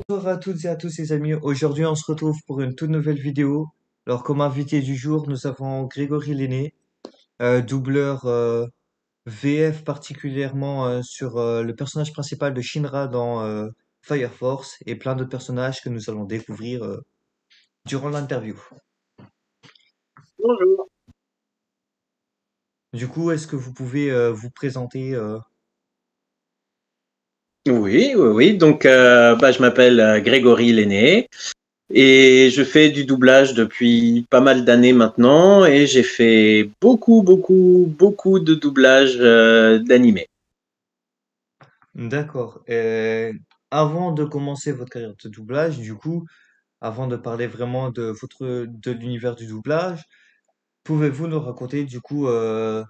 Bonjour à toutes et à tous les amis. Aujourd'hui, on se retrouve pour une toute nouvelle vidéo. Alors, comme invité du jour, nous avons Grégory Lenné, doubleur VF particulièrement sur le personnage principal de Shinra dans Fire Force et plein d'autres personnages que nous allons découvrir durant l'interview. Bonjour. Du coup, est-ce que vous pouvez vous présenter Oui, oui, oui. Donc, je m'appelle Grégory Lenné et je fais du doublage depuis pas mal d'années maintenant et j'ai fait beaucoup, beaucoup, beaucoup de doublage d'animés. D'accord. Avant de commencer votre carrière de doublage, du coup, avant de parler vraiment de l'univers du doublage, pouvez-vous nous raconter du coup votre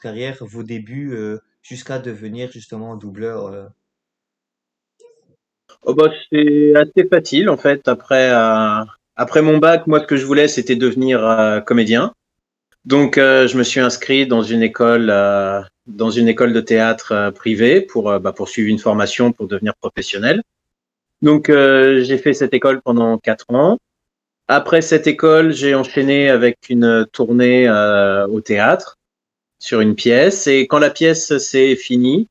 carrière, vos débuts jusqu'à devenir justement doubleur Oh bah, c'est assez facile en fait. Après mon bac, moi, ce que je voulais, c'était devenir comédien. Donc, je me suis inscrit dans une école de théâtre privée pour suivre une formation pour devenir professionnel. Donc, j'ai fait cette école pendant 4 ans. Après cette école, j'ai enchaîné avec une tournée au théâtre sur une pièce. Et quand la pièce s'est finie,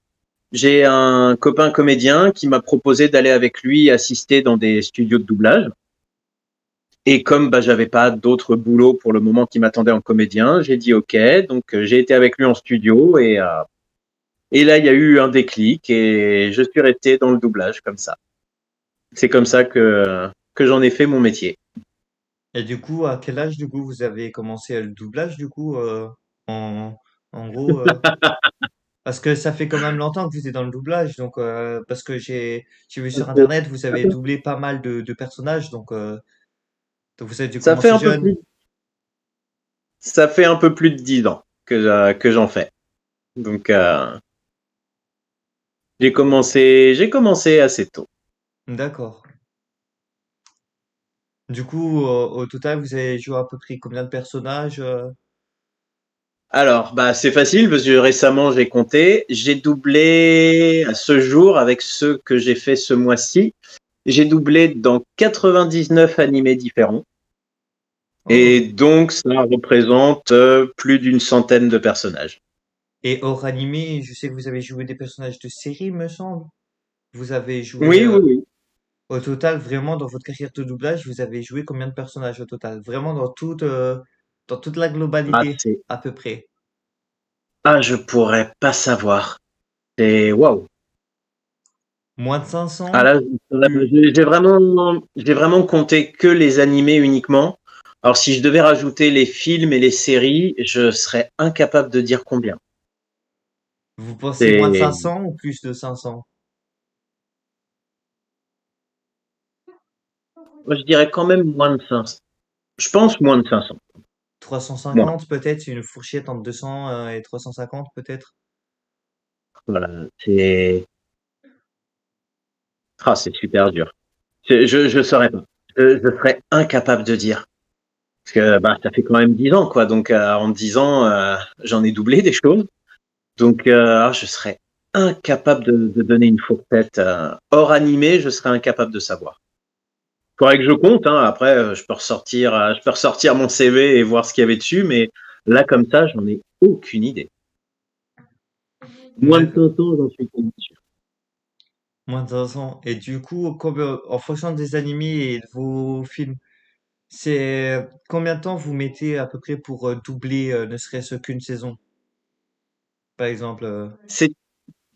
j'ai un copain comédien qui m'a proposé d'aller avec lui assister dans des studios de doublage. Et comme j'avais pas d'autres boulots pour le moment qui m'attendaient en comédien, j'ai dit OK. Donc, j'ai été avec lui en studio et là, il y a eu un déclic et je suis resté dans le doublage comme ça. C'est comme ça que j'en ai fait mon métier. et du coup à quel âge du coup vous avez commencé le doublage du coup en en gros parce que ça fait quand même longtemps que vous êtes dans le doublage donc parce que j'ai vu sur internet vous avez doublé pas mal de personnages donc vous avez dû Ça fait commencer un peu jeune. plus, ça fait un peu plus de 10 ans que j'en fais. Donc, j'ai commencé assez tôt. D'accord. Du coup au total vous avez joué à peu près combien de personnages Alors, c'est facile parce que récemment j'ai compté. J'ai doublé à ce jour avec ceux que j'ai fait ce mois-ci. J'ai doublé dans 99 animés différents. Et Oh. donc, ça représente plus d'une centaine de personnages. Et hors animé, je sais que vous avez joué des personnages de série, me semble. Vous avez joué, Oui, oui, oui. au total, vraiment, dans votre carrière de doublage, vous avez joué combien de personnages au total? Vraiment dans toute la Ah, globalité, c'est, à peu près. je pourrais pas savoir. C'est waouh. Moins de Ah 500? là, Plus, j'ai vraiment compté que les animés uniquement. Alors, si je devais rajouter les films et les séries, je serais incapable de dire combien. vous pensez moins de C'est, 500 ou plus de 500? moi, je dirais quand même moins de 500. Je pense moins de 500. Moins. 350 peut-être, c'est une fourchette entre 200 et 350 peut-être. Voilà. C'est super dur. Je saurais pas. Je serais incapable de dire. Parce que, ça fait quand même 10 ans, quoi. Donc, en 10 ans, j'en ai doublé des choses. Donc, je serais incapable de donner une fourchette. Hors animé, je serais incapable de savoir. Faudrait que je compte, hein. Après, je peux ressortir mon CV et voir ce qu'il y avait dessus, mais là, comme ça, j'en ai aucune idée. Moins de D'accord. 500, j'en suis pas sûr. Moins de 500. Et du coup, en fonction des animés et de vos films, c'est combien de temps vous mettez à peu près pour doubler ne serait-ce qu'une saison, par exemple C'est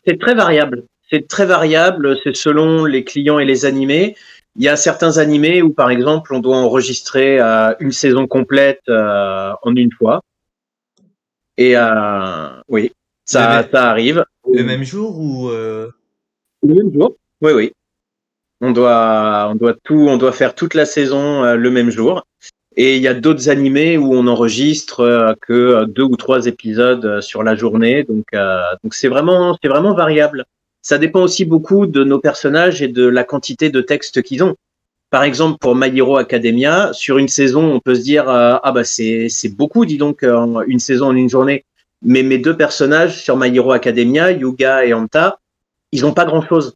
C'est très variable. C'est très variable. C'est selon les clients et les animés. Il y a certains animés où, par exemple, on doit enregistrer une saison complète en une fois. Et oui, le, ça, mê- ça arrive. le même jour ou Le même jour. Oui, oui. On doit faire toute la saison le même jour. Et il y a d'autres animés où on enregistre que 2 ou 3 épisodes sur la journée. Donc c'est vraiment variable. Ça dépend aussi beaucoup de nos personnages et de la quantité de textes qu'ils ont. Par exemple, pour My Hero Academia, sur une saison, on peut se dire c'est beaucoup, dis donc, une saison en une journée. Mais mes deux personnages sur My Hero Academia, Yuga et Anta, ils ont pas grand-chose.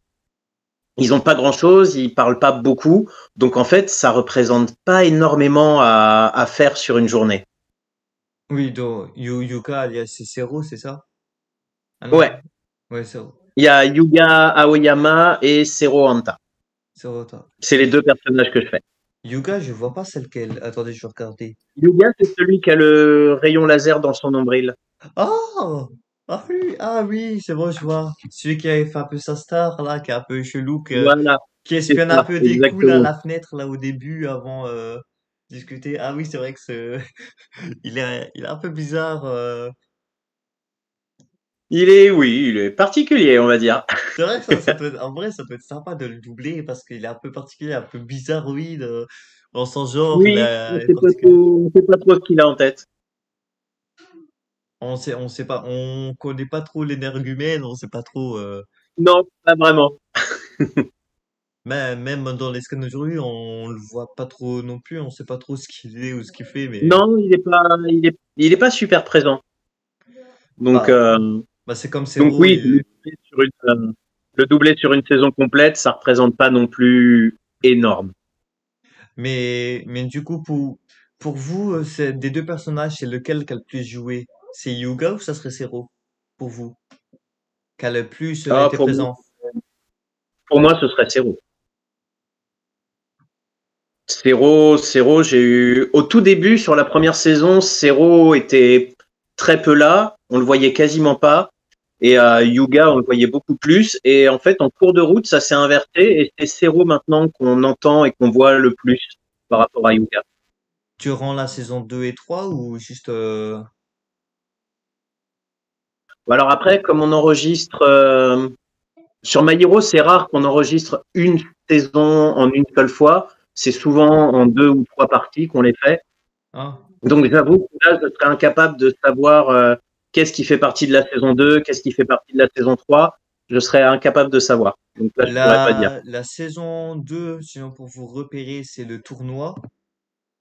ils ont pas grand-chose, ils parlent pas beaucoup, donc en fait, ça représente pas énormément à faire sur une journée. Oui, donc Yuka alias Cicero, c'est ça? Ah non? Ouais, Ouais, Cero. il y a Yuga Aoyama et Zero Hanta. Cero, toi. C'est les deux personnages que je fais. Yuga, je vois pas celle qu'elle. Attendez, je vais regarder. Yuga, c'est celui qui a le rayon laser dans son nombril. Oh! Ah oui, c'est bon, je vois. Celui qui avait fait un peu sa star, là, qui est un peu chelou, Voilà, qui c'est espionne un ça, peu des coups, là, à exactement. la fenêtre, là, au début, avant discuter. Ah oui, c'est vrai que il est un peu bizarre. Oui, il est particulier, on va dire. C'est vrai que ça peut être, en vrai, ça peut être sympa de le doubler parce qu'il est un peu particulier, un peu bizarroïde, dans son genre, Oui, il est particulier. on sait pas trop ce qu'il a en tête. On sait pas, on connaît pas trop l'énergumène, on sait pas trop, Non, pas vraiment. même dans les scans d'aujourd'hui, on le voit pas trop non plus, on sait pas trop ce qu'il est ou ce qu'il fait, mais, Non, il est pas super présent. Donc, bah, bah c'est comme donc Zero, oui, le doubler sur une saison complète, ça représente pas non plus énorme. mais du coup, pour vous, c'est, des deux personnages, c'est lequel qui a le plus joué? C'est Yuga ou ça serait Zero? Pour vous? Qui a le plus Ah, été présent? pour moi, ce serait Zero. Zero, j'ai eu au tout début sur la première saison, Zero était très peu là, on le voyait quasiment pas, et Yuga, on le voyait beaucoup plus. Et en fait, en cours de route, ça s'est inversé, et c'est Zero maintenant qu'on entend et qu'on voit le plus par rapport à Yuga. Durant la saison 2 et 3 ou juste Alors après, comme on enregistre sur My Hero, c'est rare qu'on enregistre une saison en une seule fois. C'est souvent en deux ou trois parties qu'on les fait. hein? Donc j'avoue que là, je serais incapable de savoir qu'est-ce qui fait partie de la saison 2, qu'est-ce qui fait partie de la saison 3. Je serais incapable de savoir. Donc là, je pourrais pas dire. La saison 2, sinon pour vous repérer, c'est le tournoi.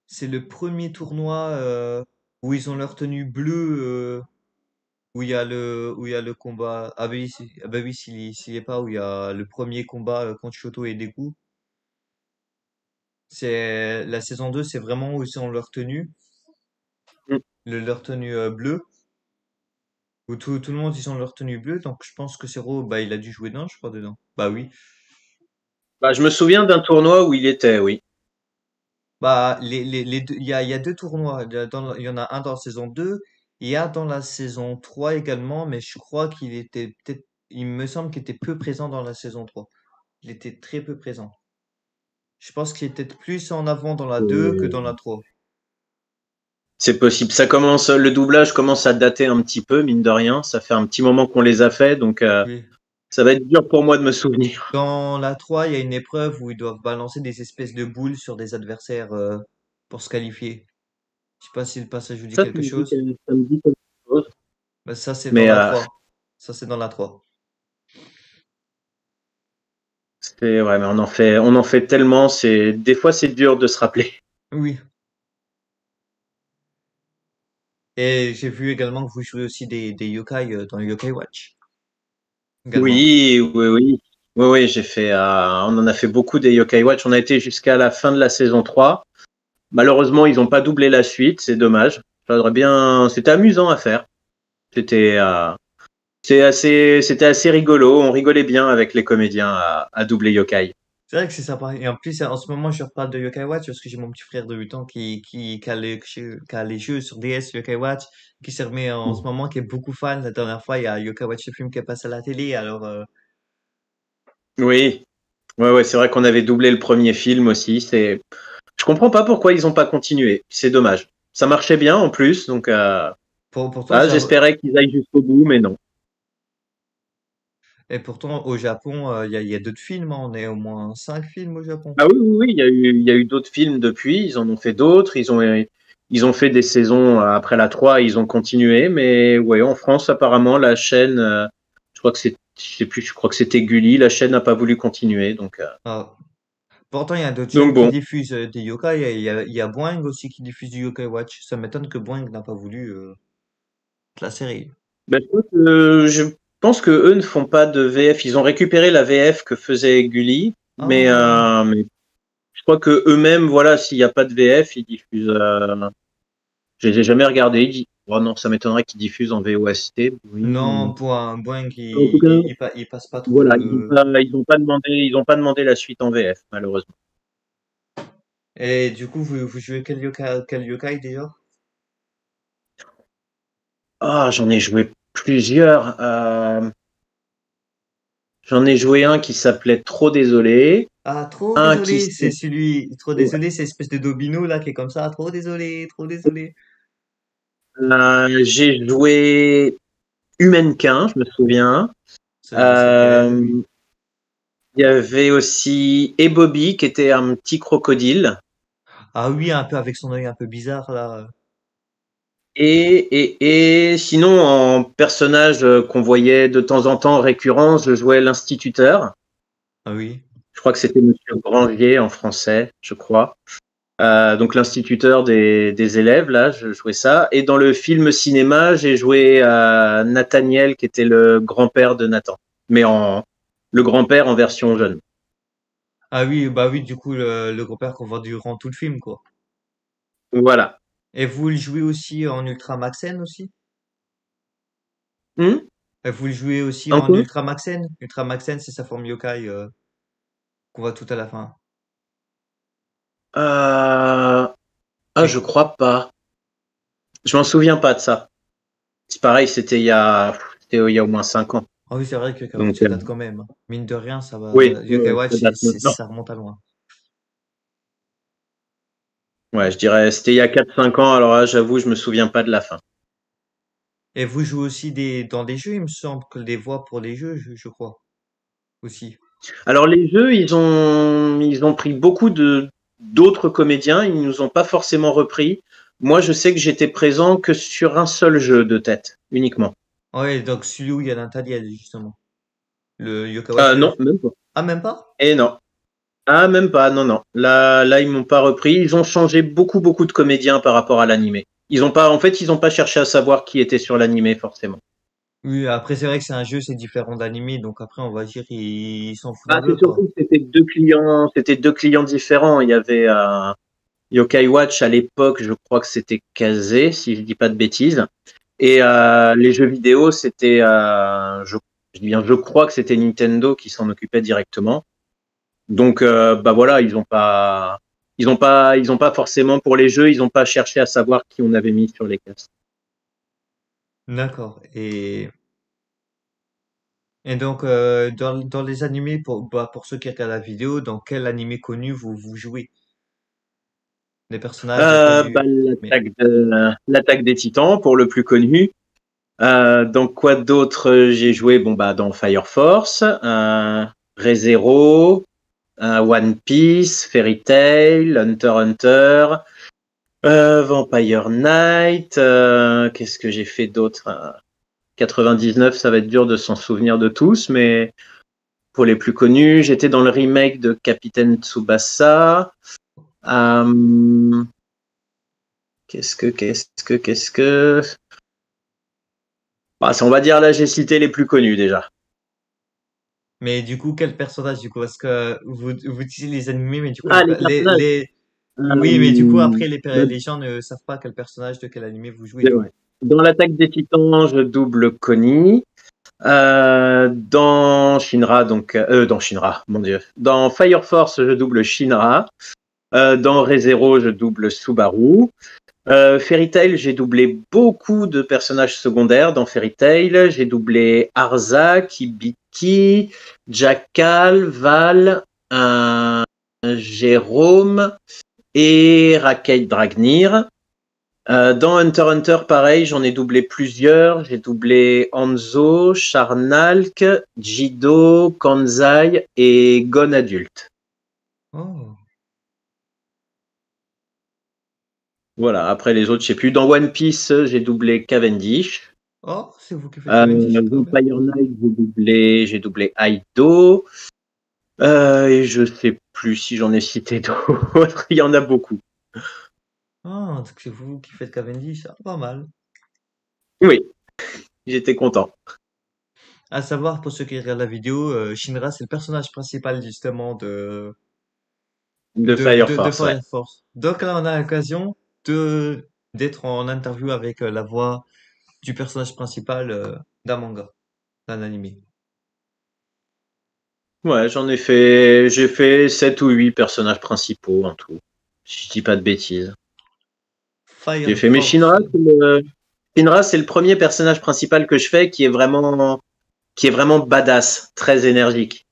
C'est le premier tournoi où ils ont leur tenue bleue, où il y a le combat. Ah bah oui, ah bah oui, s'il y est pas, où il y a le premier combat contre Shoto et Deku. C'est la saison 2, c'est vraiment où ils ont leur tenue, Mm. leur tenue bleue, où tout le monde ils ont leur tenue bleue. Donc je pense que Zero, bah il a dû jouer dedans, je crois dedans. Bah oui. Bah, je me souviens d'un tournoi où il était, oui. Bah, il y a deux tournois. Il y en a un dans la saison 2, il y a dans la saison 3 également, mais je crois qu'il était peut-être, il me semble qu'il était peu présent dans la saison 3. Il était très peu présent. Je pense qu'il était plus en avant dans la 2 que dans la 3. C'est possible. Le doublage commence à dater un petit peu, mine de rien. Ça fait un petit moment qu'on les a fait, donc Oui. ça va être dur pour moi de me souvenir. Dans la 3, il y a une épreuve où ils doivent balancer des espèces de boules sur des adversaires pour se qualifier. Je sais pas si le passage vous dit Ça, quelque chose. ça me dit quelque chose. Bah, ça, c'est dans Mais la 3. Ça, c'est dans la 3. ouais, mais on en fait tellement. Des fois, c'est dur de se rappeler. Oui. Et j'ai vu également que vous jouez aussi des yokai dans Yokai Watch. Également. Oui, oui, oui. Oui, oui, on en a fait beaucoup des Yokai Watch. On a été jusqu'à la fin de la saison 3. Malheureusement, ils n'ont pas doublé la suite. C'est dommage. C'était amusant à faire. C'était, c'était assez rigolo. On rigolait bien avec les comédiens à doubler Yokai. C'est vrai que c'est sympa. Et en plus, en ce moment, je reparle de Yokai Watch parce que j'ai mon petit frère de 8 ans qui a les jeux sur DS Yokai Watch, qui se remet en ce moment, qui est beaucoup fan. La dernière fois, il y a Yokai Watch le film qui est passé à la télé. Alors, Oui, ouais, ouais, c'est vrai qu'on avait doublé le premier film aussi. Je comprends pas pourquoi ils n'ont pas continué. C'est dommage. Ça marchait bien en plus, donc pour toi, j'espérais qu'ils aillent jusqu'au bout, mais non. et pourtant, au Japon, il y a d'autres films, hein. On est au moins 5 films au Japon. Ah oui, oui, oui, il y a eu d'autres films depuis. Ils en ont fait d'autres. Ils ont fait des saisons après la 3. Ils ont continué, mais ouais, en France, apparemment, la chaîne, je crois que je sais plus, je crois que c'était Gulli. La chaîne n'a pas voulu continuer, Ah. Pourtant, il y a d'autres donc chaînes qui bon. diffusent des yokai. Il y a Boing aussi qui diffuse du Yokai Watch. Ça m'étonne que Boing n'a pas voulu la série. Ben, écoute, pense que eux ne font pas de VF. Ils ont récupéré la VF que faisait Gulli, Ah, mais je crois que eux-mêmes, voilà, s'il n'y a pas de VF, ils diffusent. Je les ai jamais regardés. Oh non, ça m'étonnerait qu'ils diffusent en VOST. Oui, non, mais pour un Boeing, en tout cas, il passe pas trop voilà, le. ils ont pas demandé la suite en VF, malheureusement. Et du coup, vous jouez quel yokai déjà? Ah, j'en ai joué plusieurs. J'en ai joué un qui s'appelait Trop désolé, Ah, trop un qui désolé, c'est s'appelait celui. Trop désolé, c'est espèce de Dobino là qui est comme ça. Trop désolé, trop désolé. j'ai joué Humankin, je me souviens. Ça, je sais lequel est, oui. Euh, il y avait aussi Et Bobby qui était un petit crocodile. Ah oui, un peu avec son œil un peu bizarre là. Et sinon, en personnage qu'on voyait de temps en temps récurrent, je jouais l'instituteur. Ah oui. Je crois que c'était Monsieur Grangier en français, je crois. Donc l'instituteur des élèves, là, je jouais ça. Et dans le film cinéma, j'ai joué Nathaniel, qui était le grand-père de Nathan, mais en le grand-père en version jeune. Ah oui, bah oui, du coup, le gros-père qu'on voit durant tout le film, quoi. Voilà. Et vous le jouez aussi en Ultra Maxen aussi? Hmm. Et vous le jouez aussi En en quoi? Ultra Maxen? Ultra Maxen, c'est sa forme yokai qu'on voit tout à la fin. euh... Ah, je Mais, crois pas. Je m'en souviens pas de ça. C'est pareil, c'était il y a au moins 5 ans. ah oui, c'est vrai que Yokai Watch, Donc, ça date quand même. Mine de rien, ça oui, va. Yokai ça Watch, date maintenant. ça remonte à loin. Ouais, je dirais, c'était il y a 4 5 ans. Alors là, j'avoue, je me souviens pas de la fin. Et vous jouez aussi dans des jeux, il me semble que des voix pour les jeux, je crois, aussi. Alors les jeux, ils ont pris beaucoup de d'autres comédiens, ils nous ont pas forcément repris. Moi, je sais que j'étais présent que sur un seul jeu de tête, uniquement. Ouais, donc celui où il y a l'Intaliel, justement. Le Yokai Watch Non, 2. même pas. Ah, même pas? Et non. Ah, même pas, non, non. Là, ils m'ont pas repris. Ils ont changé beaucoup de comédiens par rapport à l'animé. Ils ont pas, en fait, ils ont pas cherché à savoir qui était sur l'animé, forcément. Oui, après, c'est vrai que c'est un jeu, c'est différent d'animé, donc après, on va dire, ils s'en foutent un Ah, c'est peu, quoi. surtout que c'était deux clients différents. Il y avait Yokai Watch à l'époque, je crois que c'était Kazé, si je dis pas de bêtises. Et les jeux vidéo, je dis bien, je crois que c'était Nintendo qui s'en occupait directement. Donc, bah voilà, ils ont pas forcément pour les jeux, ils ont pas cherché à savoir qui on avait mis sur les cases. D'accord. Et donc, dans les animés, pour ceux qui regardent la vidéo, dans quel animé connu vous jouez? Des personnages Bah, connus. Mais, l'attaque des Titans pour le plus connu. Dans quoi d'autre j'ai joué? Bon bah dans Fire Force, Re:Zero, One Piece, Fairy Tail, Hunter x Hunter, Vampire Knight. Qu'est-ce que j'ai fait d'autre? 99, ça va être dur de s'en souvenir de tous, mais pour les plus connus, j'étais dans le remake de Capitaine Tsubasa. Euh, qu'est-ce que... Bah, on va dire là, j'ai cité les plus connus déjà. mais du coup, quel personnage, du coup? Parce que vous utilisez les animés, mais du coup, Ah, les personnages. oui, mais du coup, Euh, après, bah, les gens ne savent pas quel personnage de quel animé vous jouez, c'est du vrai. coup. Dans l'attaque des Titans, je double Connie. Dans Shinra, dans Shinra, mon dieu. Dans Fire Force, je double Shinra. Dans Re:Zero, je double Subaru. Fairy Tail, j'ai doublé beaucoup de personnages secondaires dans Fairy Tail. J'ai doublé Arza, Kibiki, Jackal, Val, Jérôme et Raquel Dragnir. Dans Hunter x Hunter, pareil, j'en ai doublé plusieurs. J'ai doublé Hanzo, Charnalk, Jido, Kanzai et Gon adulte. Oh. Voilà, après les autres, je sais plus. Dans One Piece, j'ai doublé Cavendish. Oh, c'est vous qui faites Cavendish, quand même. Vampire Knight, j'ai doublé Aido. Et je sais plus si j'en ai cité d'autres. Il y en a beaucoup. Ah, donc c'est vous qui faites Cavendish, ah, pas mal. Oui, j'étais content. À savoir, pour ceux qui regardent la vidéo, Shinra, c'est le personnage principal justement de Fire de Force, ouais. Fire Force. Donc là, on a l'occasion de d'être en interview avec la voix du personnage principal d'un manga, d'un animé. Ouais, j'ai fait 7 ou 8 personnages principaux en tout. Si je dis pas de bêtises. J'ai Fire fait, mais Force. Shinra, c'est le premier personnage principal que je fais qui est vraiment badass, très énergique.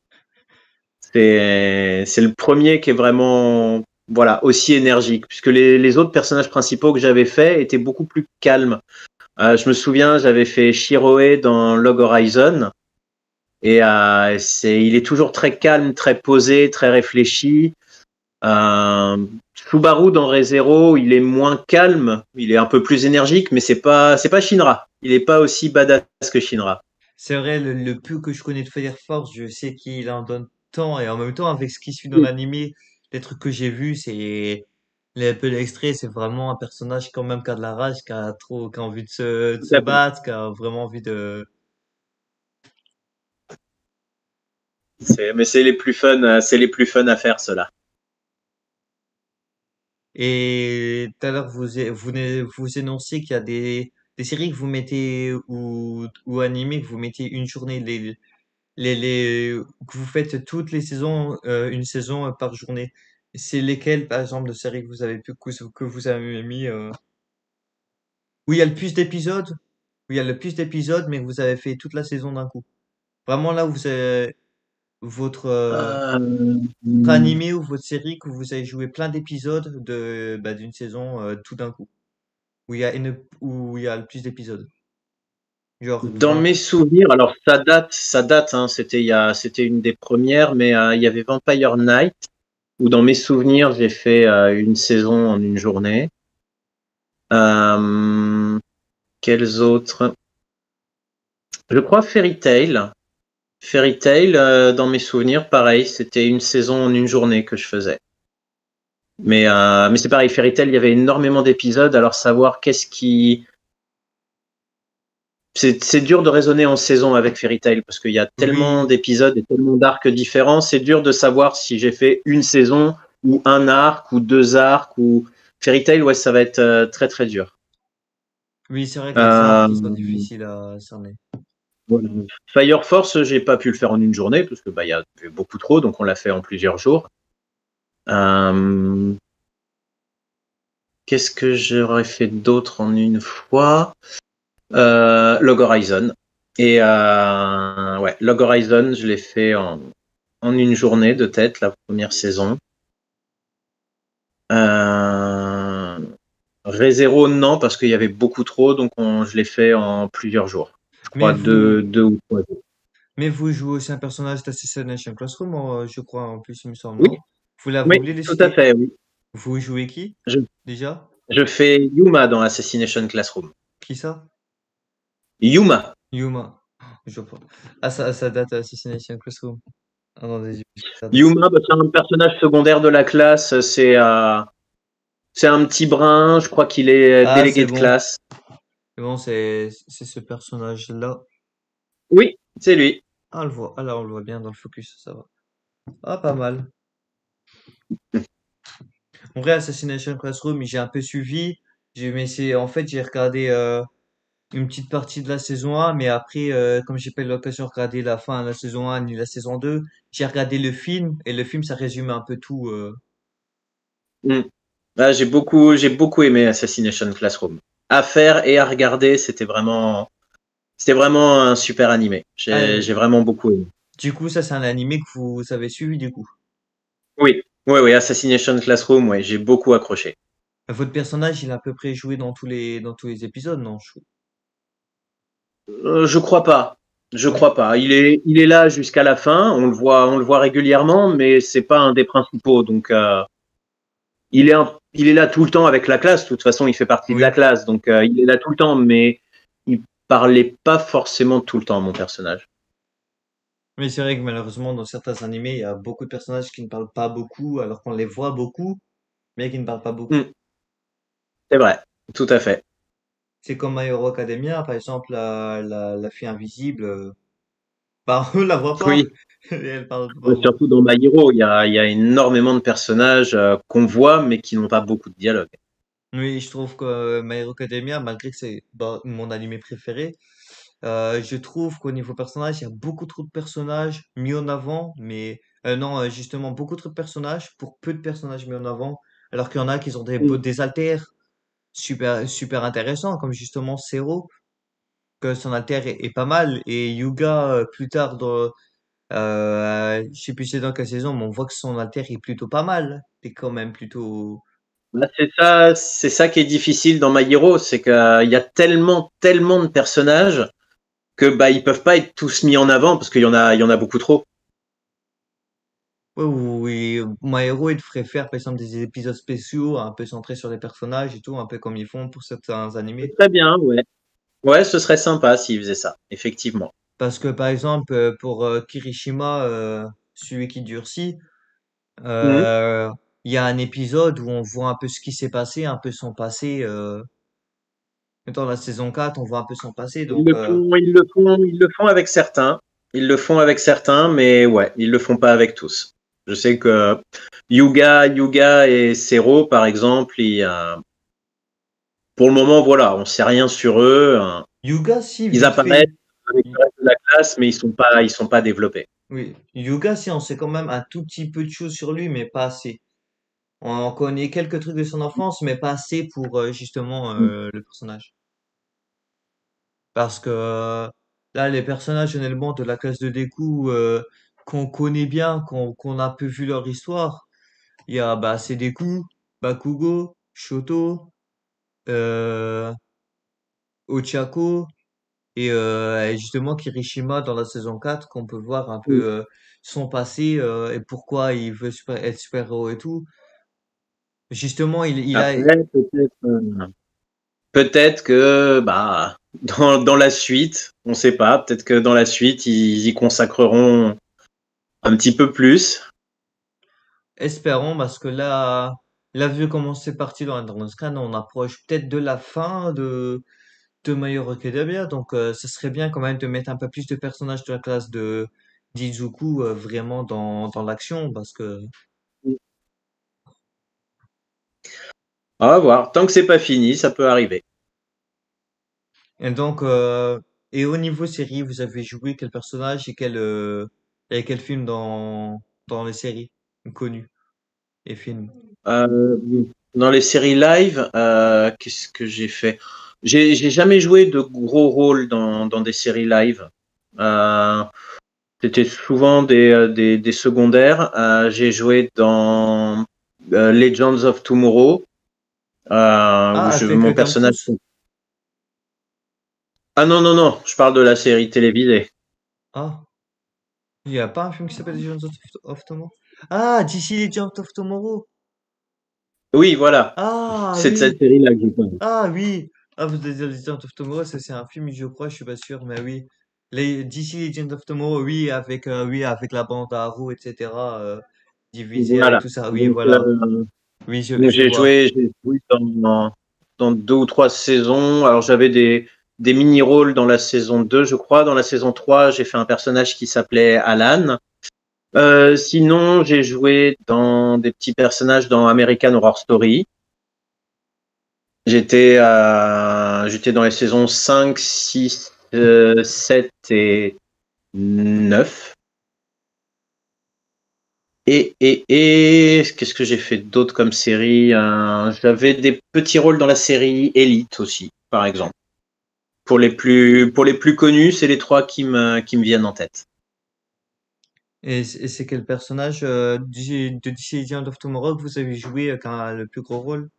C'est le premier qui est vraiment, voilà, aussi énergique, puisque les autres personnages principaux que j'avais fait étaient beaucoup plus calmes. Je me souviens, j'avais fait Shiroe dans Log Horizon, et il est toujours très calme, très posé, très réfléchi. Euh, Subaru dans Re:Zero, il est moins calme, il est un peu plus énergique, mais c'est pas Shinra. Il est pas aussi badass que Shinra. C'est vrai, le peu que je connais de Fire Force, je sais qu'il en donne tant, et en même temps, avec ce qui suit dans l'animé, les trucs que j'ai vus, c'est les peu d'extraits, c'est vraiment un personnage quand même qui a de la rage, qui a envie de se battre, qui a vraiment envie de. Mais c'est les plus fun à faire, cela. Et tout à l'heure, vous énonciez qu'il y a des séries que vous mettez ou animés que vous mettez une journée, que vous faites toutes les saisons, une saison par journée. C'est lesquelles, par exemple, de séries que vous avez que vous avez mis, où il y a le plus d'épisodes, où il y a le plus d'épisodes, mais que vous avez fait toute la saison d'un coup. Vraiment là où vous avez votre, Euh, votre animé ou votre série que vous avez joué plein d'épisodes d'une saison tout d'un coup. Où il y a le plus d'épisodes. Genre Dans 20. mes souvenirs, alors ça date, hein, c'était une des premières, mais il y avait Vampire Night, où dans mes souvenirs, j'ai fait une saison en une journée. Euh, Quels autres? Je crois Fairy Tail. Fairy Tail, dans mes souvenirs, pareil, c'était une saison en une journée que je faisais. Mais c'est pareil, Fairy Tail, il y avait énormément d'épisodes, alors savoir qu'est-ce qui... C'est dur de raisonner en saison avec Fairy Tail, parce qu'il y a tellement Oui, d'épisodes et tellement d'arcs différents, c'est dur de savoir si j'ai fait une saison, ou un arc, ou deux arcs, ou... Fairy Tail, ouais, ça va être très très dur. oui, c'est vrai que les arcs, ils sont Euh, difficiles à cerner. voilà. Fire Force, j'ai pas pu le faire en une journée, parce que bah, il y a beaucoup trop, donc on l'a fait en plusieurs jours. Euh, Qu'est-ce que j'aurais fait d'autre en une fois? Log Horizon. Et ouais, Log Horizon, je l'ai fait en une journée de tête, la première saison. Euh, Re:Zero, non, parce qu'il y avait beaucoup trop, donc je l'ai fait en plusieurs jours. Je Mais crois vous, deux ou trois jours. mais vous jouez aussi un personnage d'Assassination Classroom, je crois, en plus, il me semble, Oui, non? Vous oui, voulez le tout à citer? fait, oui. Vous jouez qui, Je, déjà? je fais Yuma dans Assassination Classroom. Qui ça? Yuma. Yuma. Je vois pas. Ah, ça date Assassination Classroom. Ah non, des yeux, je vais regarder ça. Yuma, bah, c'est un personnage secondaire de la classe. C'est un petit brun. Je crois qu'il est Ah, délégué c'est de bon. classe. C'est bon, c'est ce personnage-là. Oui, c'est lui. Ah, on le voit. Ah, là, on le voit bien dans le focus, ça va. Ah, pas mal. En vrai, Assassination Classroom, j'ai un peu suivi. Mais en fait, j'ai regardé une petite partie de la saison 1, mais après, comme j'ai pas eu l'occasion de regarder la fin de la saison 1 ni la saison 2, j'ai regardé le film, et le film, ça résume un peu tout. Mm. Ah, j'ai beaucoup aimé Assassination Classroom. À faire et à regarder, c'était vraiment un super animé. Ah, J'ai vraiment beaucoup aimé. du coup, ça, c'est un animé que vous avez suivi, du coup. Oui, oui, oui, Assassination Classroom, ouais, j'ai beaucoup accroché. Votre personnage, il a à peu près joué dans tous les épisodes, non? Je crois pas. Je Ouais. crois pas. Il est là jusqu'à la fin. On le voit régulièrement, mais c'est pas un des principaux. Donc, il est là tout le temps avec la classe. De toute façon, il fait partie de la Oui. classe. Donc, il est là tout le temps, mais il parlait pas forcément tout le temps, mon personnage. Mais c'est vrai que malheureusement, dans certains animés, il y a beaucoup de personnages qui ne parlent pas beaucoup, alors qu'on les voit beaucoup, mais qui ne parlent pas beaucoup. Mm, c'est vrai. Tout à fait. C'est comme My Hero Academia, par exemple, la fille invisible. Bah, on la voit pas. Oui, Et elle parle pas ouais, beaucoup. surtout dans My Hero, il y a énormément de personnages qu'on voit mais qui n'ont pas beaucoup de dialogue. Oui, je trouve que My Hero Academia, malgré que c'est bah, mon animé préféré, je trouve qu'au niveau personnage, il y a beaucoup trop de personnages mis en avant, mais non, justement, beaucoup trop de personnages pour peu de personnages mis en avant, alors qu'il y en a qui ont Mm. des alters super intéressants, comme justement Zero, que son alter est pas mal, et Yuga, plus tard, je sais plus c'est dans quelle saison, mais on voit que son alter est plutôt pas mal. C'est quand même plutôt... Bah, c'est ça qui est difficile dans My Hero, c'est qu'il y a tellement de personnages que bah ils peuvent pas être tous mis en avant parce il y en a beaucoup trop. Ouais, oui, My Hero, il devrait faire, par exemple, des épisodes spéciaux, un peu centrés sur les personnages et tout, un peu comme ils font pour certains animés. C'est très bien, ouais. Ouais, ce serait sympa s'ils faisaient ça, effectivement. Parce que, par exemple, pour Kirishima, celui qui durcit, Mhm. euh, il y a un épisode où on voit un peu ce qui s'est passé, un peu son passé. Dans la saison 4, on voit un peu son passé. Donc, Ils le font avec certains. Ils le font avec certains, mais ouais, ils le font pas avec tous. Je sais que Yuga et Zero, par exemple, pour le moment, voilà, on sait rien sur eux, hein. Yuga, si, Ils vite apparaissent fait. avec le reste de la classe, mais ils sont pas développés. Oui, Yuga, si, on sait quand même un tout petit peu de choses sur lui, mais pas assez. On connaît quelques trucs de son enfance, mais pas assez pour justement le personnage. Parce que là, les personnages, honnêtement, de la classe de Deku, qu'on connaît bien, qu'on a un peu vu leur histoire, il y a, bah, c'est Deku, Bakugo, Shoto, euh, Ochako, et justement Kirishima dans la saison 4, qu'on peut voir un peu son passé, et pourquoi il veut être super-héros et tout. Justement, il a, Après, peut-être que bah dans la suite, on sait pas, peut-être que dans la suite, ils y consacreront un petit peu plus. espérons, parce que là, vu comment c'est parti dans le scan, on approche peut-être de la fin de My Hero Academia, donc ce serait bien quand même de mettre un peu plus de personnages de la classe de d'Izuku vraiment dans l'action, parce que... On va voir. Tant que c'est pas fini, ça peut arriver. Et donc, et au niveau série, vous avez joué quel personnage et quel film dans les séries connues et films? Euh, Dans les séries live, qu'est-ce que j'ai fait? J'ai jamais joué de gros rôles dans des séries live. Euh, C'était souvent des secondaires. J'ai joué dans Legends of Tomorrow, Ah, avec mon Tom personnage. Cruise. Ah non, non, non, je parle de la série télévisée. Ah, il n'y a pas un film qui s'appelle Legends of Tomorrow? Ah, DC Legends of Tomorrow. Oui, voilà. Ah, C'est de cette oui. série-là que je parle. Ah, oui. Ah, vous avez dit Legends of Tomorrow, ça c'est un film, je crois, je suis pas sûr, mais oui. Les DC Legends of Tomorrow, oui, avec la bande à Arrow, etc., divisée avec Voilà. tout ça. Oui, Donc, voilà. Oui, je vois. j'ai joué dans deux ou trois saisons. Alors, j'avais des mini-rôles dans la saison 2, je crois. Dans la saison 3, j'ai fait un personnage qui s'appelait Alan. Sinon, j'ai joué dans des petits personnages dans American Horror Story. J'étais dans les saisons 5, 6, 7 et 9. Qu'est-ce que j'ai fait d'autre comme série? J'avais des petits rôles dans la série Elite aussi, par exemple. Pour les plus connus, c'est les trois qui me viennent en tête. Et c'est quel personnage de DC Legends of Tomorrow que vous avez joué qui a le plus gros rôle?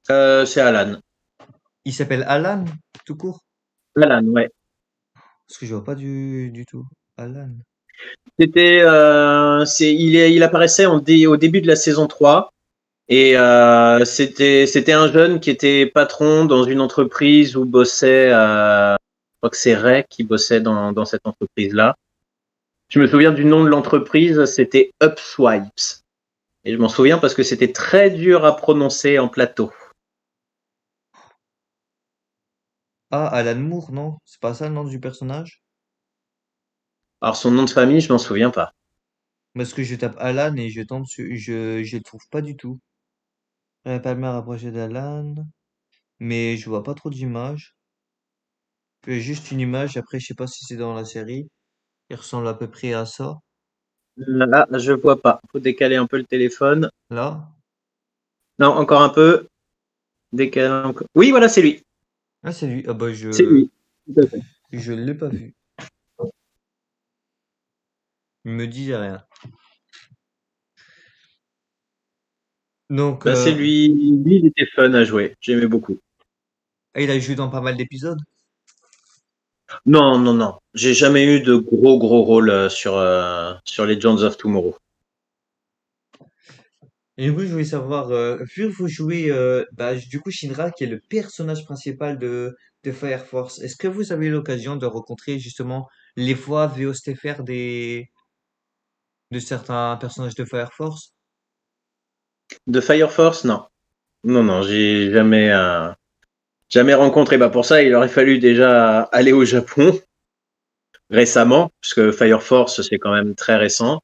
C'est Alan. Il s'appelle Alan, tout court? Alan, ouais. Parce que je vois pas du tout. Alan. Il apparaissait au début de la saison 3 et c'était un jeune qui était patron dans une entreprise où bossait, je crois que c'est Ray qui bossait dans cette entreprise-là. Je me souviens du nom de l'entreprise, c'était Upswipes. Et je m'en souviens parce que c'était très dur à prononcer en plateau. Ah, Alan Moore, non? C'est pas ça le nom du personnage? Alors son nom de famille, je m'en souviens pas. Parce que je tape Alan et je tombe sur, je le trouve pas du tout. Palmer rapproché d'Alan, mais je vois pas trop d'images. Juste une image, après je sais pas si c'est dans la série. Il ressemble à peu près à ça. Là, je vois pas. Faut décaler un peu le téléphone. Là. Non, encore un peu. Décaler encore. Oui, voilà, c'est lui. Ah, c'est lui. Ah bah C'est lui. Tout à fait. je l'ai pas vu. Il me dit rien. Donc, Bah, c'est lui. Lui, il était fun à jouer. J'aimais beaucoup. ah, il a joué dans pas mal d'épisodes. Non, non, non. J'ai jamais eu de gros rôles sur Legends of Tomorrow. Et du coup, je voulais savoir, vu que vous jouez, bah, du coup, Shinra, qui est le personnage principal de Fire Force, est-ce que vous avez eu l'occasion de rencontrer justement les voix VOSTFR de certains personnages de Fire Force? De Fire Force, non. Non, non, j'ai jamais rencontré. Bah, pour ça, il aurait fallu déjà aller au Japon récemment, puisque Fire Force, c'est quand même très récent.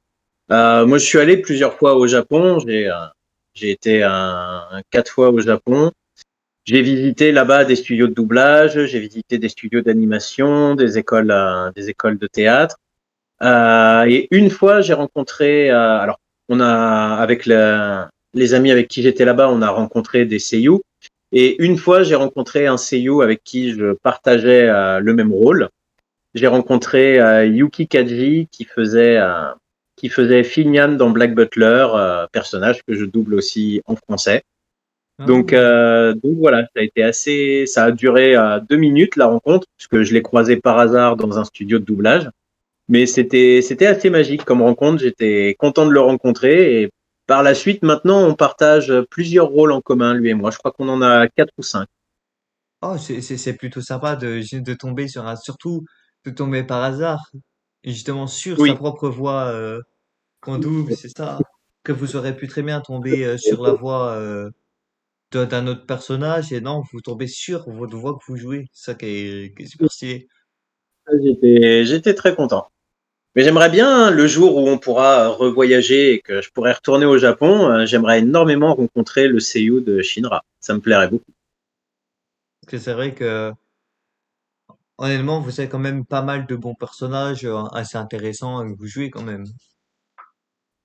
Moi, je suis allé plusieurs fois au Japon. J'ai été 4 fois au Japon. J'ai visité là-bas des studios de doublage, j'ai visité des studios d'animation, des écoles de théâtre. Et une fois, j'ai rencontré, alors on a avec les amis avec qui j'étais là-bas, on a rencontré des seiyuu. Et une fois, j'ai rencontré un seiyuu avec qui je partageais le même rôle. J'ai rencontré Yuki Kaji qui faisait Finyan dans Black Butler, personnage que je double aussi en français. Ah, Donc voilà, ça a duré 2 minutes la rencontre, puisque je l'ai croisé par hasard dans un studio de doublage. Mais c'était assez magique comme rencontre. J'étais content de le rencontrer et par la suite, maintenant, on partage plusieurs rôles en commun, lui et moi. Je crois qu'on en a 4 ou 5. oh, c'est plutôt sympa de tomber sur un, surtout de tomber par hasard, et justement sur sa Oui. propre voix qu'on double, c'est ça. Que vous aurez pu très bien tomber sur la voix d'un autre personnage et non, vous tombez sur votre voix que vous jouez. C'est ça qui est super stylé. J'étais très content. Mais j'aimerais bien, le jour où on pourra revoyager et que je pourrai retourner au Japon, j'aimerais énormément rencontrer le seiyuu de Shinra. Ça me plairait beaucoup. Parce que c'est vrai que, honnêtement, vous avez quand même pas mal de bons personnages assez intéressants que vous jouez quand même.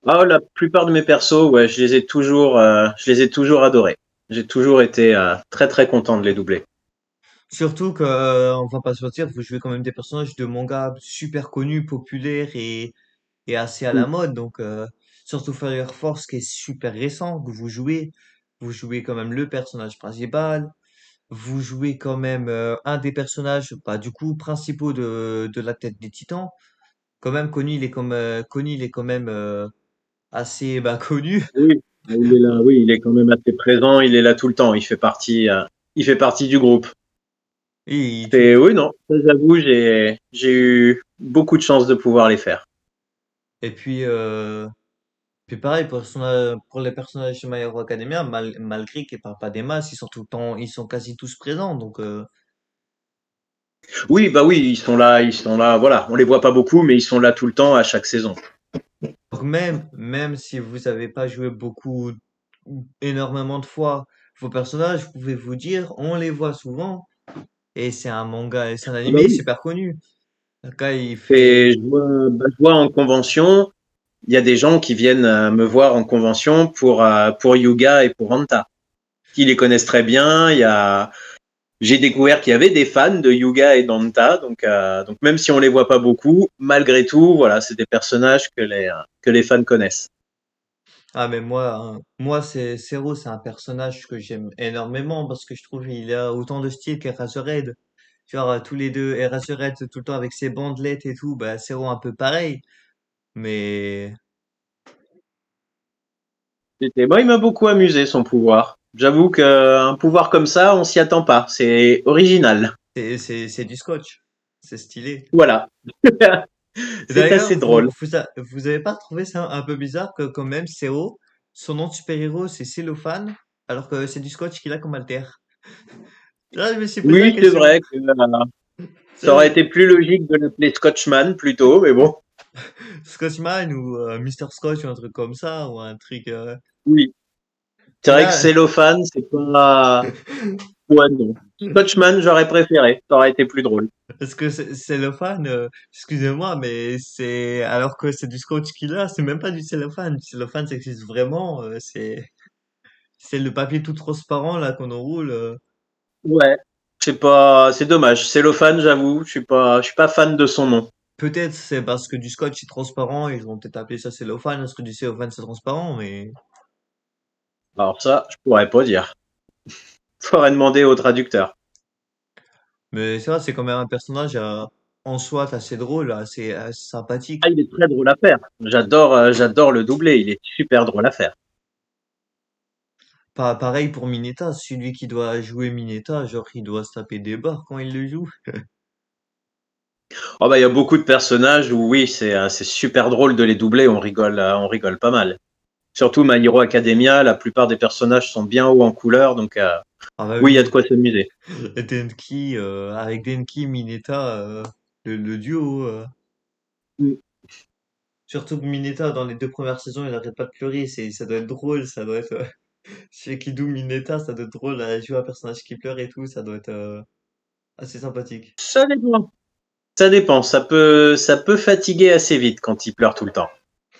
Ah, la plupart de mes persos, ouais, je les ai toujours adorés. J'ai toujours été très très content de les doubler. Surtout que, on va pas se mentir, vous jouez quand même des personnages de manga super connus, populaires et assez à la mode. Donc, surtout Fire Force qui est super récent, que vous jouez. Vous jouez quand même le personnage principal. Vous jouez quand même un des personnages, bah, du coup, principaux de la tête des Titans. Quand même connu, il est comme connu, il est quand même assez bah, connu. Oui, il est là, oui, il est quand même assez présent, il est là tout le temps, il fait partie du groupe. Et tout. Et oui, non, ça, j'avoue, j'ai eu beaucoup de chance de pouvoir les faire. Et puis pareil pour les personnages de My Hero Academia, malgré qu'ils parlent pas des masses, ils sont tout le temps, ils sont quasi tous présents. Donc Oui, bah oui, ils sont là, voilà, on les voit pas beaucoup, mais ils sont là tout le temps à chaque saison. même si vous avez pas joué beaucoup, énormément de fois vos personnages, vous pouvez vous dire, on les voit souvent. Et c'est un manga, et c'est un Ah bah animé oui. super connu. Là, il Et fait, je vois en convention, il y a des gens qui viennent me voir en convention pour Yuga et pour Hanta, qui les connaissent très bien. J'ai découvert qu'il y avait des fans de Yuga et d'Hanta, donc même si on les voit pas beaucoup, malgré tout, voilà, c'est des personnages que les fans connaissent. ah, mais moi, moi, c'est, Zero, c'est un personnage que j'aime énormément parce que je trouve il a autant de style qu'Eraserhead. Genre, tous les deux, Eraserhead, tout le temps avec ses bandelettes et tout, bah, Zero un peu pareil. Mais, Bon, il m'a beaucoup amusé son pouvoir. J'avoue qu'un pouvoir comme ça, on s'y attend pas. C'est original. c'est du scotch. C'est stylé. Voilà. Et C'est d'ailleurs, assez drôle. vous avez pas trouvé ça un peu bizarre que quand même, Zero, son nom de super-héros, c'est Cellophane, alors que c'est du scotch qu'il a comme alter? Là, je me suis posé la Oui, c'est question. vrai que ça aurait Ça, été plus logique de l'appeler Scotchman plutôt, mais bon. Scotchman ou Mr. Scotch ou un truc comme ça, ou un truc. Oui. C'est Mais vrai que là, cellophane, c'est pas. Ouais, non. Scotchman, j'aurais préféré. Ça aurait été plus drôle. parce que cellophane, excusez-moi, mais c'est alors que c'est du Scotch Killer, c'est même pas du cellophane. Du cellophane, ça existe vraiment. C'est le papier tout transparent là qu'on enroule. Ouais. C'est pas. C'est dommage. Cellophane, j'avoue, je suis pas fan de son nom. Peut-être c'est parce que du Scotch est transparent, ils ont peut-être appelé ça cellophane, parce que du cellophane c'est transparent, mais Alors ça, je pourrais pas dire. Faudrait demander au traducteur. c'est vrai, c'est quand même un personnage en soi assez drôle, assez sympathique. Ah, il est très drôle à faire. J'adore le doublé. Il est super drôle à faire. Pas pareil pour Mineta, celui qui doit jouer Mineta, genre il doit se taper des barres quand il le joue. Oh bah, il y a beaucoup de personnages où oui, c'est super drôle de les doubler. On rigole pas mal. Surtout My Hero Academia, la plupart des personnages sont bien hauts en couleur, donc Ah bah oui, il y a de oui, quoi s'amuser. Denki, avec Denki, Mineta, le duo. Mm. Surtout que Mineta, dans les deux premières saisons, il arrête pas de pleurer, ça doit être drôle, ça doit être. Chez Kidou Mineta, ça doit être drôle à jouer un personnage qui pleure et tout, ça doit être assez sympathique. Ça dépend. Ça dépend. Ça peut fatiguer assez vite quand il pleure tout le temps.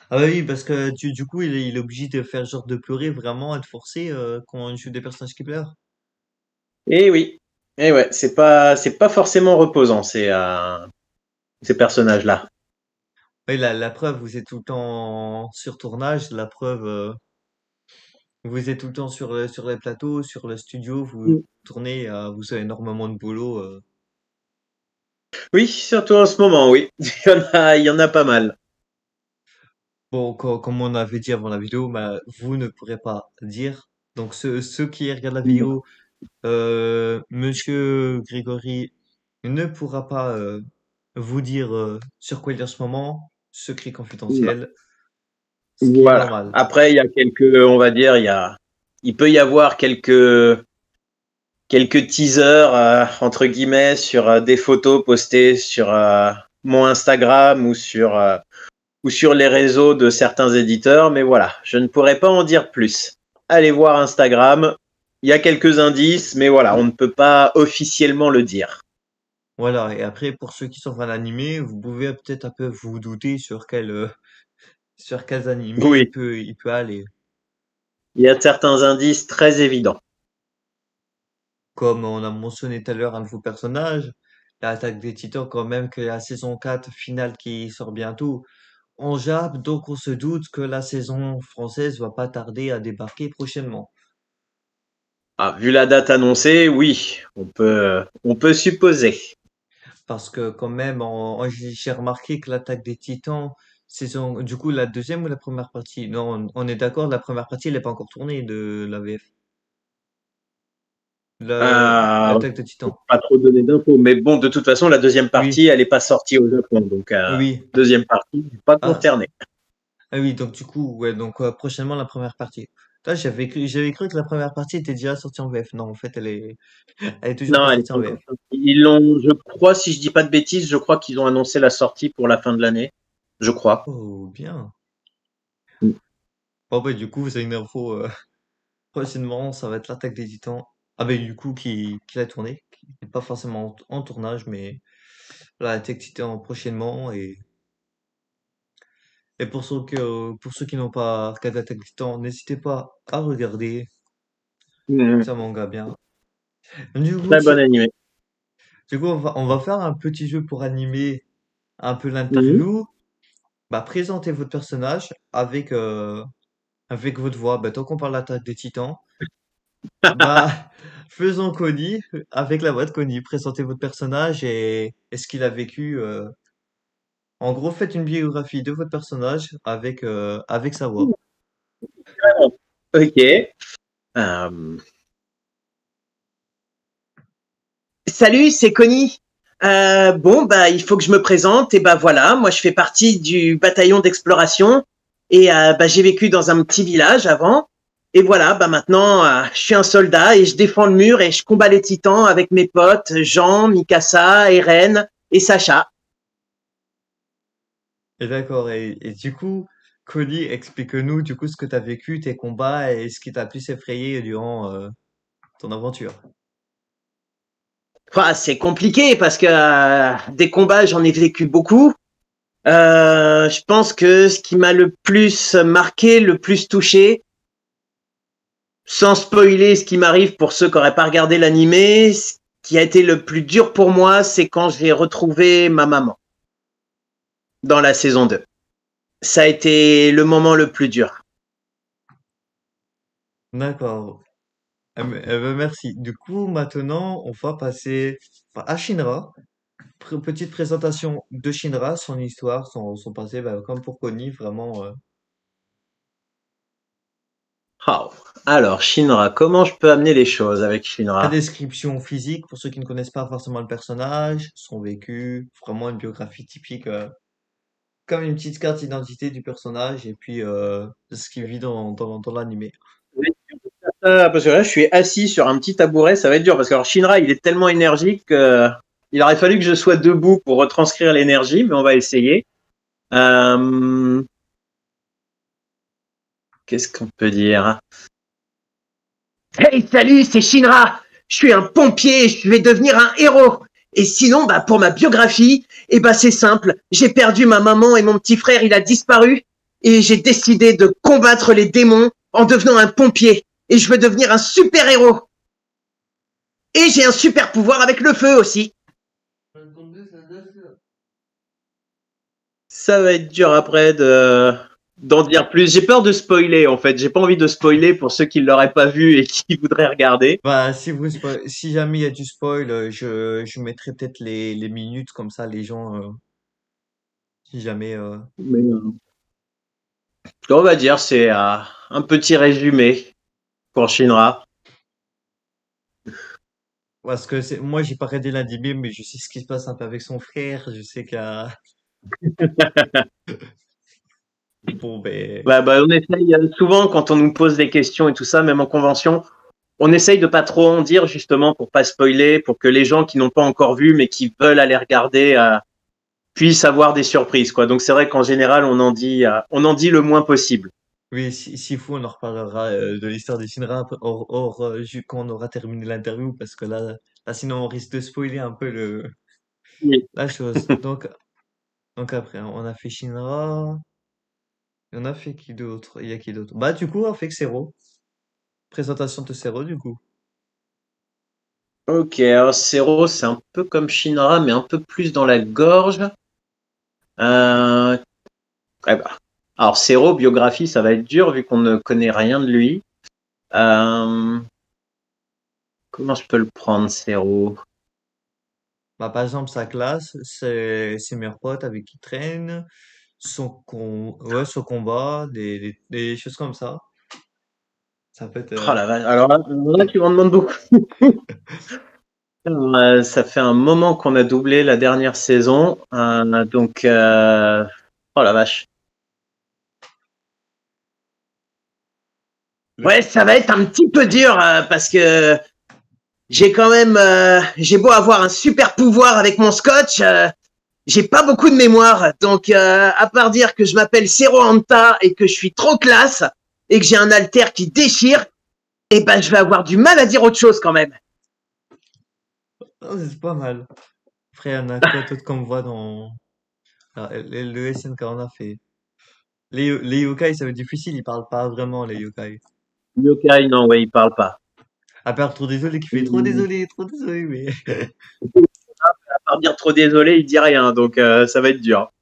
Ah bah oui, parce que du coup, il est obligé de faire genre de pleurer vraiment, être forcé quand on joue des personnages qui pleurent. Et oui. Et ouais, c'est pas forcément reposant ces personnages-là. Oui, la preuve, vous êtes tout le temps sur tournage, la preuve, vous êtes tout le temps sur les plateaux, sur le studio, vous Mm. tournez, vous avez énormément de boulot. Oui, surtout en ce moment, oui. Il y en a pas mal. Bon, comme on avait dit avant la vidéo, bah, vous ne pourrez pas dire. Donc ceux qui regardent la Non. vidéo, Monsieur Grégory ne pourra pas vous dire sur quoi il est en ce moment, secret Non. confidentiel, ce qui est Voilà. normal. Après, il y a on va dire, il peut y avoir quelques teasers entre guillemets sur des photos postées sur mon Instagram ou sur les réseaux de certains éditeurs, mais voilà, je ne pourrais pas en dire plus. Allez voir Instagram, il y a quelques indices, mais voilà, on ne peut pas officiellement le dire. Voilà, et après, pour ceux qui sont fans d'animé, vous pouvez peut-être un peu vous douter sur quels animés Oui, il peut aller. il y a certains indices très évidents. Comme on a mentionné tout à l'heure un de vos personnages, l'attaque des Titans, quand même, que la saison 4 finale qui sort bientôt. On jappe, donc on se doute que la saison française va pas tarder à débarquer prochainement. Ah, vu la date annoncée, oui, on peut supposer. Parce que quand même, j'ai remarqué que l'attaque des Titans, saison, du coup, la deuxième ou la première partie? Non, on est d'accord, la première partie, elle n'est pas encore tournée de la VF. Euh, L'attaque des Titans. Pas trop donner d'infos, mais bon, de toute façon, la deuxième Oui, partie, elle n'est pas sortie au Japon, donc oui. deuxième partie, pas Ah, concernée. ah oui, donc du coup, ouais, donc prochainement la première partie. Là, j'avais cru que la première partie était déjà sortie en VF. Non, en fait, elle est toujours pas Non, elle n'est sortie pas en encore VF. sortie. Ils l'ont, je crois, si je dis pas de bêtises, je crois qu'ils ont annoncé la sortie pour la fin de l'année. Je crois. Oh, bien. Mm. Bon, bah, du coup, vous avez une info. Prochainement, ça va être l'attaque des Titans. Ah ben du coup, qui a tourné, qui n'est pas forcément en tournage, mais là, l'attaque des Titans prochainement. Et pour ceux qui n'ont pas regardé l'attaque des Titans, n'hésitez pas à regarder. Mm. Ça manga bien. Du coup, Très bon animé. on va faire un petit jeu pour animer un peu Mhm. l'interview. Bah, présentez votre personnage avec votre voix. Bah, tant qu'on parle de l'attaque des Titans, bah, faisons Connie avec la voix de Connie. Présentez votre personnage et ce qu'il a vécu. En gros, faites une biographie de votre personnage avec sa voix. Ok. Salut, c'est Connie. Bon, bah, il faut que je me présente. Et bah voilà, moi je fais partie du bataillon d'exploration. Et bah, j'ai vécu dans un petit village avant. Et voilà, bah maintenant, je suis un soldat et je défends le mur et je combats les titans avec mes potes Jean, Mikasa, Eren et Sacha. Et d'accord. Et du coup, Cody, explique-nous du coup ce que tu as vécu, tes combats et ce qui t'a plus effrayé durant ton aventure. Enfin, c'est compliqué parce que des combats, j'en ai vécu beaucoup. Je pense que ce qui m'a le plus marqué, le plus touché, sans spoiler ce qui m'arrive pour ceux qui n'auraient pas regardé l'animé, ce qui a été le plus dur pour moi, c'est quand j'ai retrouvé ma maman dans la saison 2. Ça a été le moment le plus dur. D'accord. Ben, merci. Du coup, maintenant, on va passer enfin, à Shinra. Petite présentation de Shinra, son histoire, son passé, ben, comme pour Connie, vraiment. Oh. Alors, Shinra, comment je peux amener les choses avec La Shinra? description physique, pour ceux qui ne connaissent pas forcément le personnage, son vécu, vraiment une biographie typique, comme une petite carte d'identité du personnage, et puis ce qu'il vit dans l'animé. Parce que là, je suis assis sur un petit tabouret, ça va être dur. Parce que alors, Shinra, il est tellement énergique qu'il aurait fallu que je sois debout pour retranscrire l'énergie, mais on va essayer. Euh, Qu'est-ce qu'on peut dire? Hey, salut, c'est Shinra. Je suis un pompier, je vais devenir un héros. Et sinon, bah, pour ma biographie, c'est simple. J'ai perdu ma maman et mon petit frère, il a disparu. Et j'ai décidé de combattre les démons en devenant un pompier. Et je veux devenir un super héros. Et j'ai un super pouvoir avec le feu aussi. Ça va être dur après d'en dire plus. J'ai peur de spoiler en fait. J'ai pas envie de spoiler pour ceux qui l'auraient pas vu et qui voudraient regarder. Bah, si jamais il y a du spoil, je mettrai peut-être les minutes comme ça, les gens, si jamais. Mais on va dire c'est un petit résumé pour Shinra. Parce que moi, j'ai pas regardé l'anime, mais je sais ce qui se passe un peu avec son frère. Je sais qu'il y a. Bon, ben. On essaye souvent quand on nous pose des questions et tout ça, même en convention, on essaye de pas trop en dire justement pour pas spoiler, pour que les gens qui n'ont pas encore vu mais qui veulent aller regarder puissent avoir des surprises quoi. Donc c'est vrai qu'en général on en dit le moins possible. Oui, s'il faut, on en reparlera de l'histoire des Shinra quand on aura terminé l'interview, parce que là, sinon, on risque de spoiler un peu Oui. la chose. Donc après, on a fait Shinra, et on a fait qui d'autre? Il y a qui d'autre? Bah, du coup, on fait Xero. Présentation de Xero, du coup. Ok, alors Zero, c'est un peu comme Shinra, mais un peu plus dans la gorge. Euh, bah. Alors Zero, biographie, ça va être dur vu qu'on ne connaît rien de lui. Euh, Comment je peux le prendre, Zero? Bah, par exemple, sa classe, c'est ses meilleurs potes avec qui il traîne, ouais, son combat, des choses comme ça. Ça peut être, Oh la vache, alors là, tu m'en demandes beaucoup. Ça fait un moment qu'on a doublé la dernière saison, oh la vache. Ouais, ça va être un petit peu dur parce que j'ai beau avoir un super pouvoir avec mon scotch, j'ai pas beaucoup de mémoire. Donc, à part dire que je m'appelle Zero Hanta et que je suis trop classe et que j'ai un alter qui déchire, je vais avoir du mal à dire autre chose quand même. c'est pas mal. Après, on a quoi d'autre qu'on voit dans le SNK on a fait? Les yokai, ça va être difficile, ils parlent pas vraiment, les yokai. Yokai, non, ouais, il parle pas. À part trop désolé qui fait trop désolé, mais. À part dire trop désolé, il dit rien, donc ça va être dur.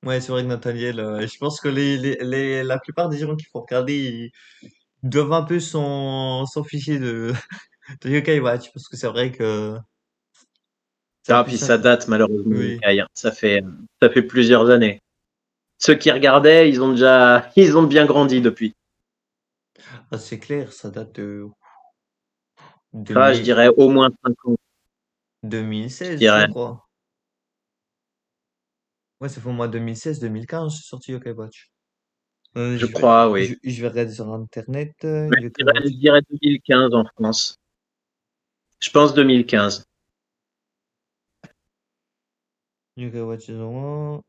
Ouais, c'est vrai que Nathaniel, je pense que la plupart des gens qui font regarder, ils doivent un peu s'en ficher de Yokai Watch, parce que c'est vrai que c'est un Ah, peu puis ça. ça date malheureusement, Oui. Yokai, hein. Ça fait plusieurs années. Ceux qui regardaient, ils ont bien grandi depuis. Ah, c'est clair, ça date de Ça, je 2000 dirais au moins 5 ans, je 2016, je dirais. crois. Ouais, c'est au mois 2016-2015, c'est sorti Yokai Watch. Je crois, oui. Je vais regarder sur Internet, Ouais, Yokai je Watch. dirais 2015 en France. Je pense 2015. Yokai Watch saison 1.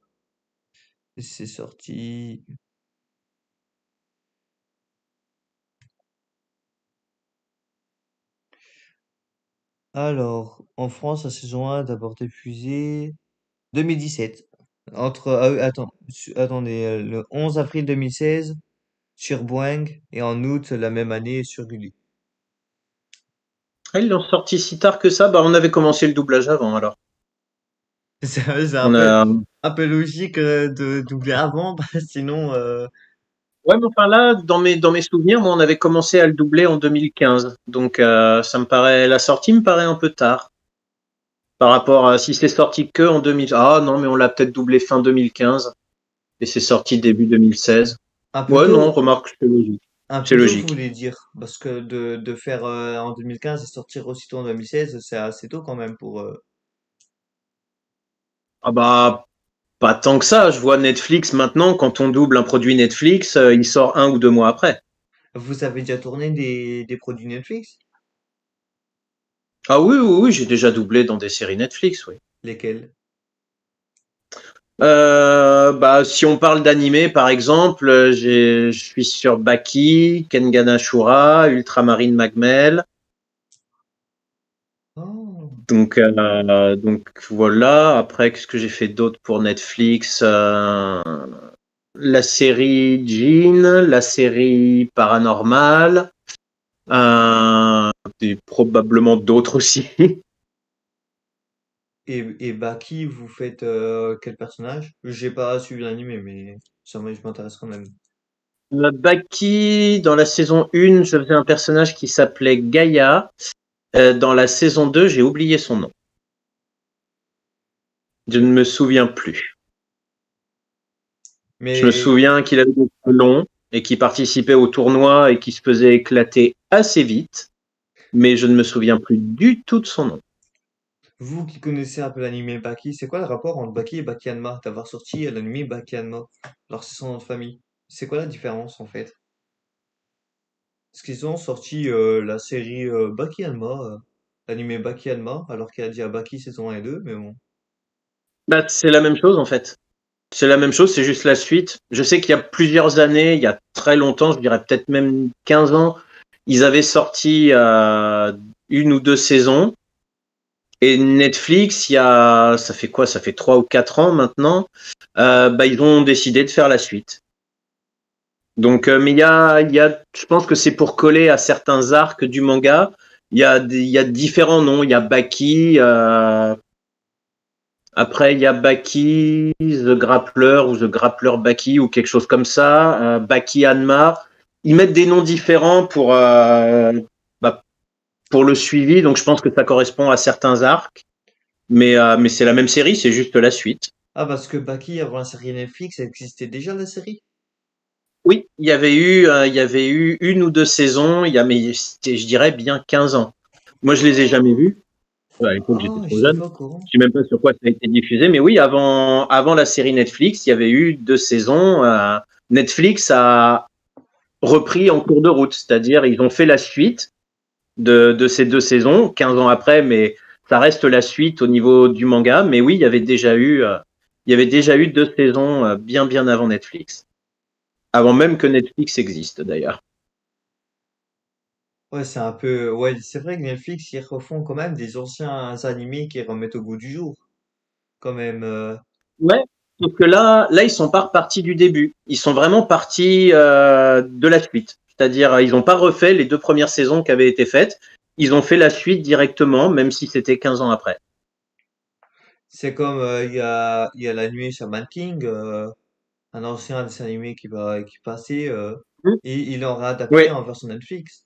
C'est sorti. Alors, en France, la saison 1 d'abord diffusée 2017. Ah oui, attendez, le 11 avril 2016 sur Boing et en août la même année sur Gulli. Ah, ils l'ont sorti si tard que ça? Bah, on avait commencé le doublage avant, alors. C'est On a... un peu logique de doubler avant, sinon, Ouais, mais enfin là, dans mes souvenirs, moi, on avait commencé à le doubler en 2015. Donc, ça me paraît, la sortie me paraît un peu tard. Par rapport à si c'est sorti que en 2000. Ah non, mais on l'a peut-être doublé fin 2015 et c'est sorti début 2016. un peu Ouais, non, tôt, remarque, c'est logique. un C'est peu tôt, vous logique. voulez dire, parce que de faire en 2015 et sortir aussitôt en 2016, c'est assez tôt quand même pour. Ah bah, pas tant que ça. Je vois Netflix maintenant, quand on double un produit Netflix, il sort 1 ou 2 mois après. Vous avez déjà tourné des produits Netflix? Ah oui, oui, oui, j'ai déjà doublé dans des séries Netflix, oui. Lesquels? Bah, si on parle d'animé, par exemple, je suis sur Baki, Kengan Ashura, Ultramarine Magmel. Oh. Donc voilà. Après, qu'est-ce que j'ai fait d'autre pour Netflix? La série Jean, la série Paranormal, et probablement d'autres aussi. Et Baki, vous faites quel personnage? J'ai pas suivi l'animé, mais je m'intéresse quand même. Baki, dans la saison 1, je faisais un personnage qui s'appelait Gaïa. Dans la saison 2, j'ai oublié son nom. Je ne me souviens plus. Je me Mais souviens qu'il avait des cheveux longs et qui participait au tournoi et qui se faisait éclater assez vite, mais je ne me souviens plus du tout de son nom. vous qui connaissez un peu l'animé Baki, c'est quoi le rapport entre Baki et Baki Hanma? D'avoir sorti l'animé Baki Hanma. Alors c'est son nom de famille. C'est quoi la différence en fait? Parce qu'ils ont sorti la série Baki Hanma, l'animé Baki Hanma, alors qu'il y a déjà Baki saison 1 et 2, mais bon. Bah, c'est la même chose en fait. C'est la même chose, c'est juste la suite. Je sais qu'il y a plusieurs années, il y a très longtemps, je dirais peut-être même 15 ans, ils avaient sorti 1 ou 2 saisons. Et Netflix, ça fait quoi? Ça fait 3 ou 4 ans maintenant. Bah, ils ont décidé de faire la suite. Donc, mais je pense que c'est pour coller à certains arcs du manga. Il y a différents noms. Il y a Baki. Après, il y a Baki, The Grappler ou The Grappler Baki ou quelque chose comme ça. Baki Hanma. Ils mettent des noms différents bah, pour le suivi. Donc, je pense que ça correspond à certains arcs. Mais c'est la même série, c'est juste la suite. Ah, parce que Baki, avant la série Netflix, elle existait déjà la série? Oui, il y avait eu 1 ou 2 saisons, mais c'était, je dirais, bien 15 ans. Moi, je les ai jamais vus. À l'époque, j'étais Ah, trop j'étais jeune. pas au courant. Je sais même pas sur quoi ça a été diffusé. Mais oui, avant la série Netflix, il y avait eu 2 saisons. Netflix a repris en cours de route. C'est-à-dire, ils ont fait la suite de ces 2 saisons, 15 ans après, mais ça reste la suite au niveau du manga. Mais oui, il y avait déjà eu 2 saisons bien, bien avant Netflix. Avant même que Netflix existe, d'ailleurs. Ouais, c'est un peu. Ouais, c'est vrai que Netflix, ils refont quand même des anciens animés qui remettent au goût du jour. Quand même. Ouais, sauf que là, ils sont pas repartis du début. Ils sont vraiment partis de la suite. C'est-à-dire, ils n'ont pas refait les 2 premières saisons qui avaient été faites. Ils ont fait la suite directement, même si c'était 15 ans après. C'est comme il y a l'animé Shaman King, un ancien dessin animé qui passait, Mm. et ils l'ont réadapté Oui, en version Netflix.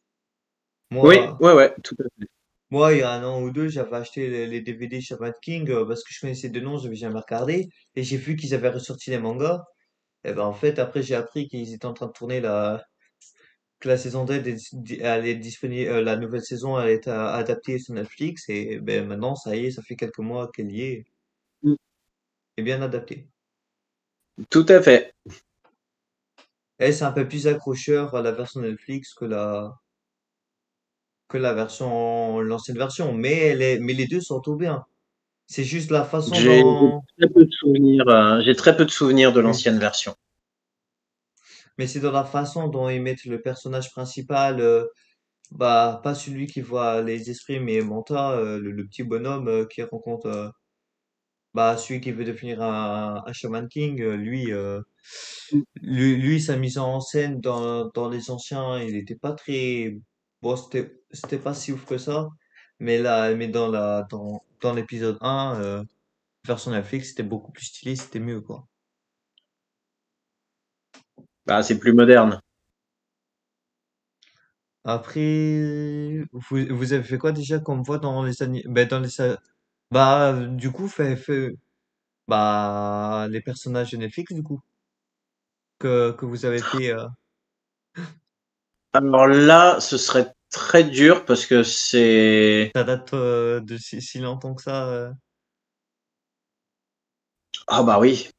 oui, Moi, ouais, ouais, tout à fait. Moi, il y a un an ou deux, j'avais acheté les DVD Shaman King parce que je connaissais de nom, je n'avais jamais regardé. Et j'ai vu qu'ils avaient ressorti les mangas. Et ben en fait, après, j'ai appris qu'ils étaient en train de tourner que la saison 2 allait être disponible, la nouvelle saison allait être adaptée sur Netflix. Et ben maintenant, ça y est, ça fait quelques mois qu'elle y est, Mm. et bien adaptée. Tout à fait. Et c'est un peu plus accrocheur à la version Netflix que l'ancienne version. Mais les deux sont tout bien. C'est juste la façon J'ai dont, très peu de souvenirs, j'ai très peu de souvenirs de oui. l'ancienne version. Mais c'est dans la façon dont ils mettent le personnage principal, bah, pas celui qui voit les esprits, mais Manta, le petit bonhomme qui rencontre, bah, celui qui veut devenir un Shaman King, lui, sa mise en scène dans les anciens, il était pas très, bon, c'était pas si ouf que ça, mais dans l'épisode 1, version Netflix, c'était beaucoup plus stylé, c'était mieux, quoi. Bah, c'est plus moderne. Après, vous avez fait quoi déjà comme voix dans ben, bah, du coup, bah, les personnages de Netflix, du coup, que vous avez fait, Alors là, ce serait très dur parce que c'est... ça date de si longtemps que ça. Ah bah oui,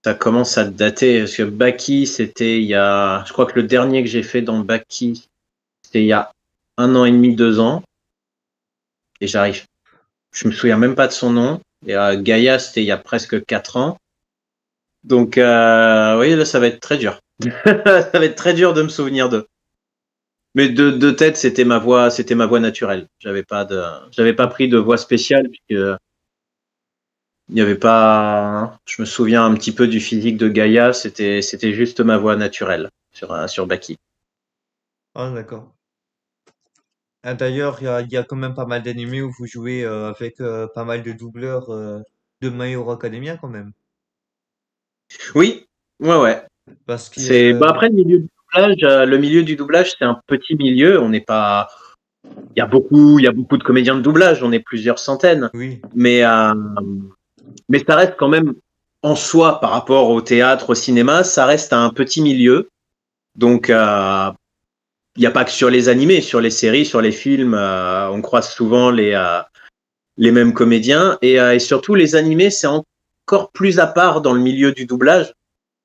ça commence à dater parce que Baki, c'était il y a... Je crois que le dernier que j'ai fait dans Baki, c'était il y a 1 an et demi, 2 ans. Et j'arrive... Je me souviens même pas de son nom. Et Gaïa, c'était il y a presque 4 ans. Donc oui, là, ça va être très dur. Ça va être très dur de me souvenir d'eux. Mais de tête, c'était ma voix naturelle. J'avais pas pris de voix spéciale puisque il n'y avait pas. Je me souviens un petit peu du physique de Gaïa. C'était juste ma voix naturelle sur Baki. Ah, d'accord. Ah, d'ailleurs, il y a quand même pas mal d'animés où vous jouez avec pas mal de doubleurs de My Hero Academia quand même. Oui, ouais, ouais. Parce que, C'est bah après le milieu du doublage, c'est un petit milieu. On n'est pas. Il y a beaucoup de comédiens de doublage. On est plusieurs centaines. oui, Mais mais ça reste quand même en soi par rapport au théâtre, au cinéma, ça reste un petit milieu. Donc, il n'y a pas que sur les animés, sur les séries, sur les films, on croise souvent les mêmes comédiens. Et surtout, les animés, c'est encore plus à part dans le milieu du doublage,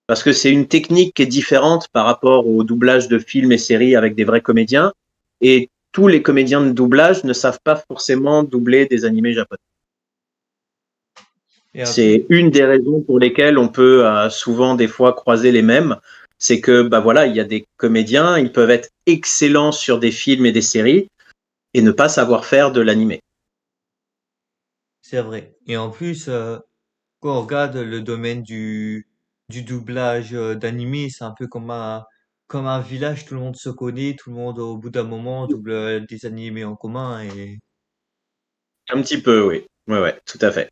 parce que c'est une technique qui est différente par rapport au doublage de films et séries avec des vrais comédiens. Et tous les comédiens de doublage ne savent pas forcément doubler des animés japonais. et en plus, C'est une des raisons pour lesquelles on peut souvent des fois croiser les mêmes. C'est que bah voilà, il y a des comédiens, ils peuvent être excellents sur des films et des séries et ne pas savoir faire de l'animé. c'est vrai. Et en plus, quand on regarde le domaine du doublage d'animé, c'est un peu comme un village, tout le monde se connaît, tout le monde au bout d'un moment double des animés en commun et Un petit peu, oui. Ouais, ouais, tout à fait.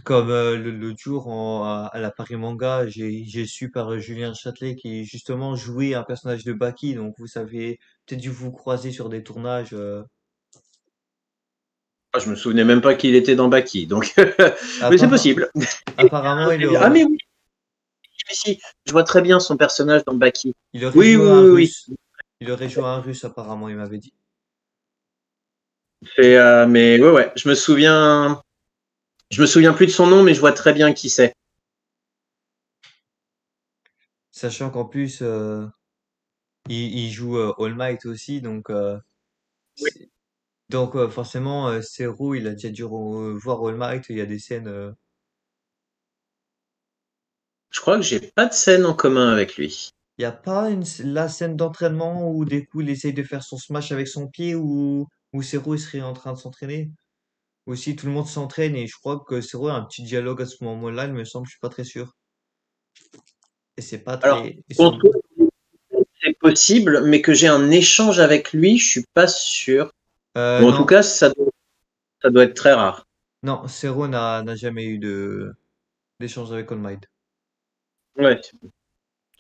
comme l'autre jour à la Paris Manga, j'ai su par Julien Châtelet qui justement jouait un personnage de Baki, donc vous savez peut-être dû vous croiser sur des tournages. Ah, je me souvenais même pas qu'il était dans Baki, donc mais c'est Apparemment, possible. apparemment Ah mais oui, si, je vois très bien son personnage dans Baki. il aurait Oui, joué oui, un oui, oui. russe. Il aurait joué un russe apparemment, il m'avait dit. Mais ouais, ouais, je me souviens plus de son nom, mais je vois très bien qui c'est. Sachant qu'en plus, il joue All Might aussi, c'est- donc forcément, Zero, il a déjà dû voir All Might. Il y a des scènes. Je crois que j'ai pas de scène en commun avec lui. Il y a pas la scène d'entraînement où des coups il essaye de faire son smash avec son pied où Zero il serait en train de s'entraîner. Aussi, tout le monde s'entraîne et je crois que Zero a un petit dialogue à ce moment-là, il me semble, je suis pas très sûr. Et c'est pas Alors, très. Et contre c'est possible, mais que j'ai un échange avec lui, je suis pas sûr. Ou en tout non, cas, ça doit être très rare. non, Zero n'a jamais eu d'échange avec All Might. Ouais,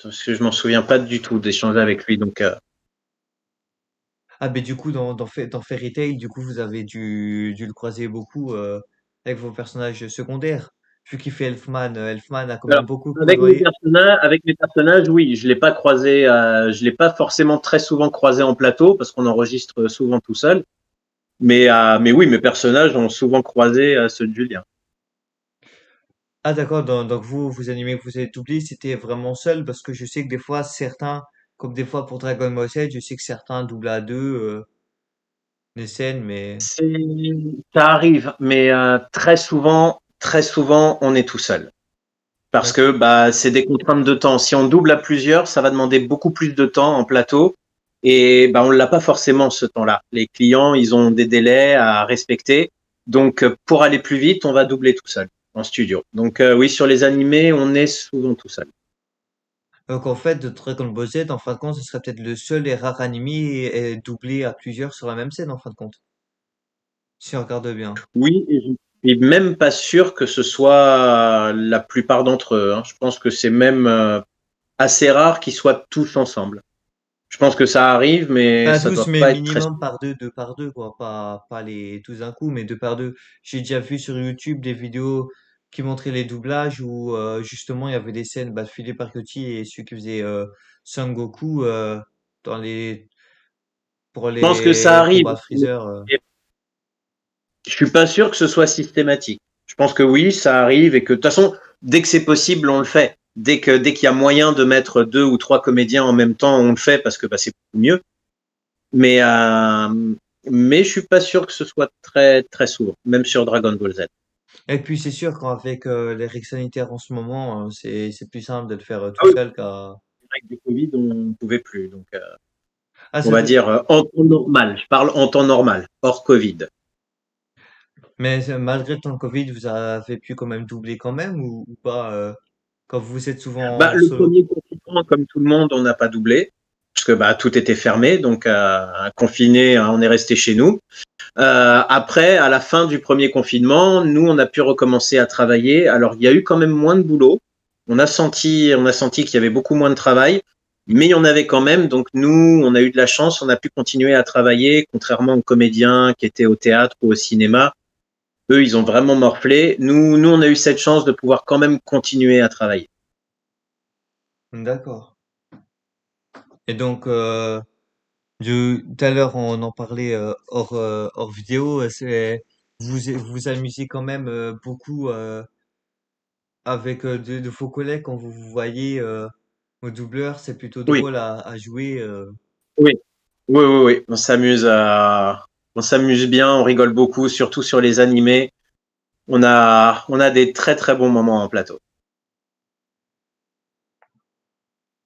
parce que je m'en souviens pas du tout d'échanger avec lui. Donc, Ah, mais du coup, dans Fairy Tail, du coup, vous avez dû le croiser beaucoup avec vos personnages secondaires. Vu qu'il fait Elfman, Elfman a quand même alors, beaucoup côtoyé. avec mes personnages, oui, je l'ai pas croisé, je l'ai pas forcément très souvent croisé en plateau parce qu'on enregistre souvent tout seul. Mais oui, mes personnages ont souvent croisé ceux de Julien. Ah, d'accord, donc vous animez que vous avez doublé, c'était vraiment seul, parce que je sais que des fois, certains, comme des fois pour Dragon Ball Z, je sais que certains doublent à deux. des scènes, mais C'est, ça arrive, mais très souvent, on est tout seul. Parce que d'accord. bah, c'est des contraintes de temps. Si on double à plusieurs, ça va demander beaucoup plus de temps en plateau. Et bah, on ne l'a pas forcément ce temps-là. Les clients, ils ont des délais à respecter. Donc, pour aller plus vite, on va doubler tout seul en studio. Donc, oui, sur les animés, on est souvent tout seul. Donc en fait, de Dragon Ball Z, en fin de compte, ce serait peut-être le seul et rare animé doublé à plusieurs sur la même scène, en fin de compte, si on regarde bien. Oui, et je suis même pas sûr que ce soit la plupart d'entre eux, hein. Je pense que c'est même assez rare qu'ils soient tous ensemble. Je pense que ça arrive, mais Pas ça tous, doit mais pas être très. minimum par deux par deux, quoi. Pas les tous d'un coup, mais deux par deux. J'ai déjà vu sur YouTube des vidéos qui montraient les doublages où justement il y avait des scènes, bah, Philippe Arciotti et celui qui faisait Son Goku dans les pour Je pense que ça les arrive. combats Freezer. Je suis pas sûr que ce soit systématique. Je pense que oui, ça arrive et que de toute façon, dès que c'est possible, on le fait. Dès qu'il y a moyen de mettre deux ou trois comédiens en même temps, on le fait parce que bah, c'est beaucoup mieux. Mais mais je suis pas sûr que ce soit très très souvent, même sur Dragon Ball Z. Et puis c'est sûr qu'avec les règles sanitaires en ce moment, c'est plus simple de le faire Ah tout oui, seul qu'à. avec du Covid, on ne pouvait plus. Donc, Ah on ça va fait. dire en temps normal. Je parle en temps normal, hors Covid. Mais malgré le temps de Covid, vous avez pu quand même doubler quand même ou pas quand vous êtes Bah, souvent le solo? premier confinement, comme tout le monde, on n'a pas doublé parce que bah, tout était fermé. Donc, confiné, on est resté chez nous. Après, à la fin du premier confinement, nous, on a pu recommencer à travailler. Alors, il y a eu quand même moins de boulot. On a senti qu'il y avait beaucoup moins de travail, mais il y en avait quand même. Donc, nous, on a eu de la chance. On a pu continuer à travailler, contrairement aux comédiens qui étaient au théâtre ou au cinéma. Eux, ils ont vraiment morflé. Nous, on a eu cette chance de pouvoir quand même continuer à travailler. D'accord. Et donc tout à l'heure on en parlait hors vidéo, c'est vous amusez quand même beaucoup avec de vos collègues quand vous vous voyez au doubleur, c'est plutôt Oui, drôle à jouer. oui, oui, oui, oui. On s'amuse bien, on rigole beaucoup, surtout sur les animés. On a des très très bons moments en plateau.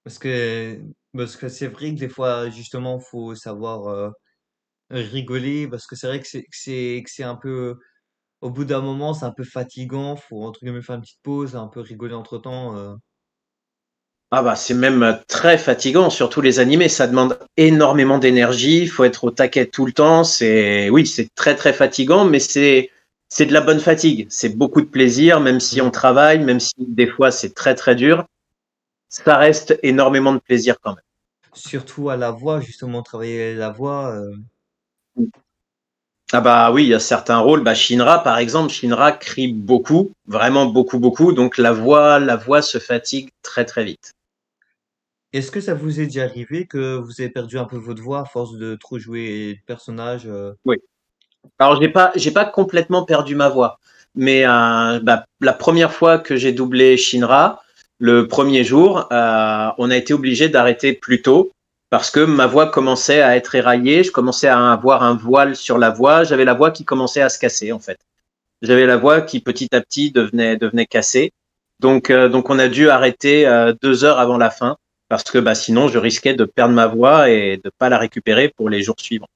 Parce que parce que c'est vrai que des fois justement faut savoir rigoler parce que c'est vrai que c'est un peu au bout d'un moment c'est un peu fatigant, faut entre guillemets faire une petite pause, un peu rigoler entre-temps. Ah bah c'est même très fatigant, surtout les animés, ça demande énormément d'énergie, il faut être au taquet tout le temps, c'est oui, c'est très très fatigant, mais c'est de la bonne fatigue, c'est beaucoup de plaisir, même si on Mm. travaille, même si des fois c'est très très dur, ça reste énormément de plaisir quand Surtout à la voix, justement travailler la voix. même. Ah bah oui, il y a certains rôles, bah Shinra par exemple, Shinra crie beaucoup, vraiment beaucoup beaucoup, donc la voix se fatigue très très vite. Est-ce que ça vous est déjà arrivé que vous avez perdu un peu votre voix à force de trop jouer de personnages? Oui. Alors j'ai pas complètement perdu ma voix, mais bah, la première fois que j'ai doublé Shinra, le premier jour, on a été obligé d'arrêter plus tôt parce que ma voix commençait à être éraillée, je commençais à avoir un voile sur la voix, j'avais la voix qui commençait à se casser en fait. J'avais la voix qui petit à petit devenait cassée. Donc on a dû arrêter 2 heures avant la fin parce que bah, sinon je risquais de perdre ma voix et de pas la récupérer pour les jours suivants.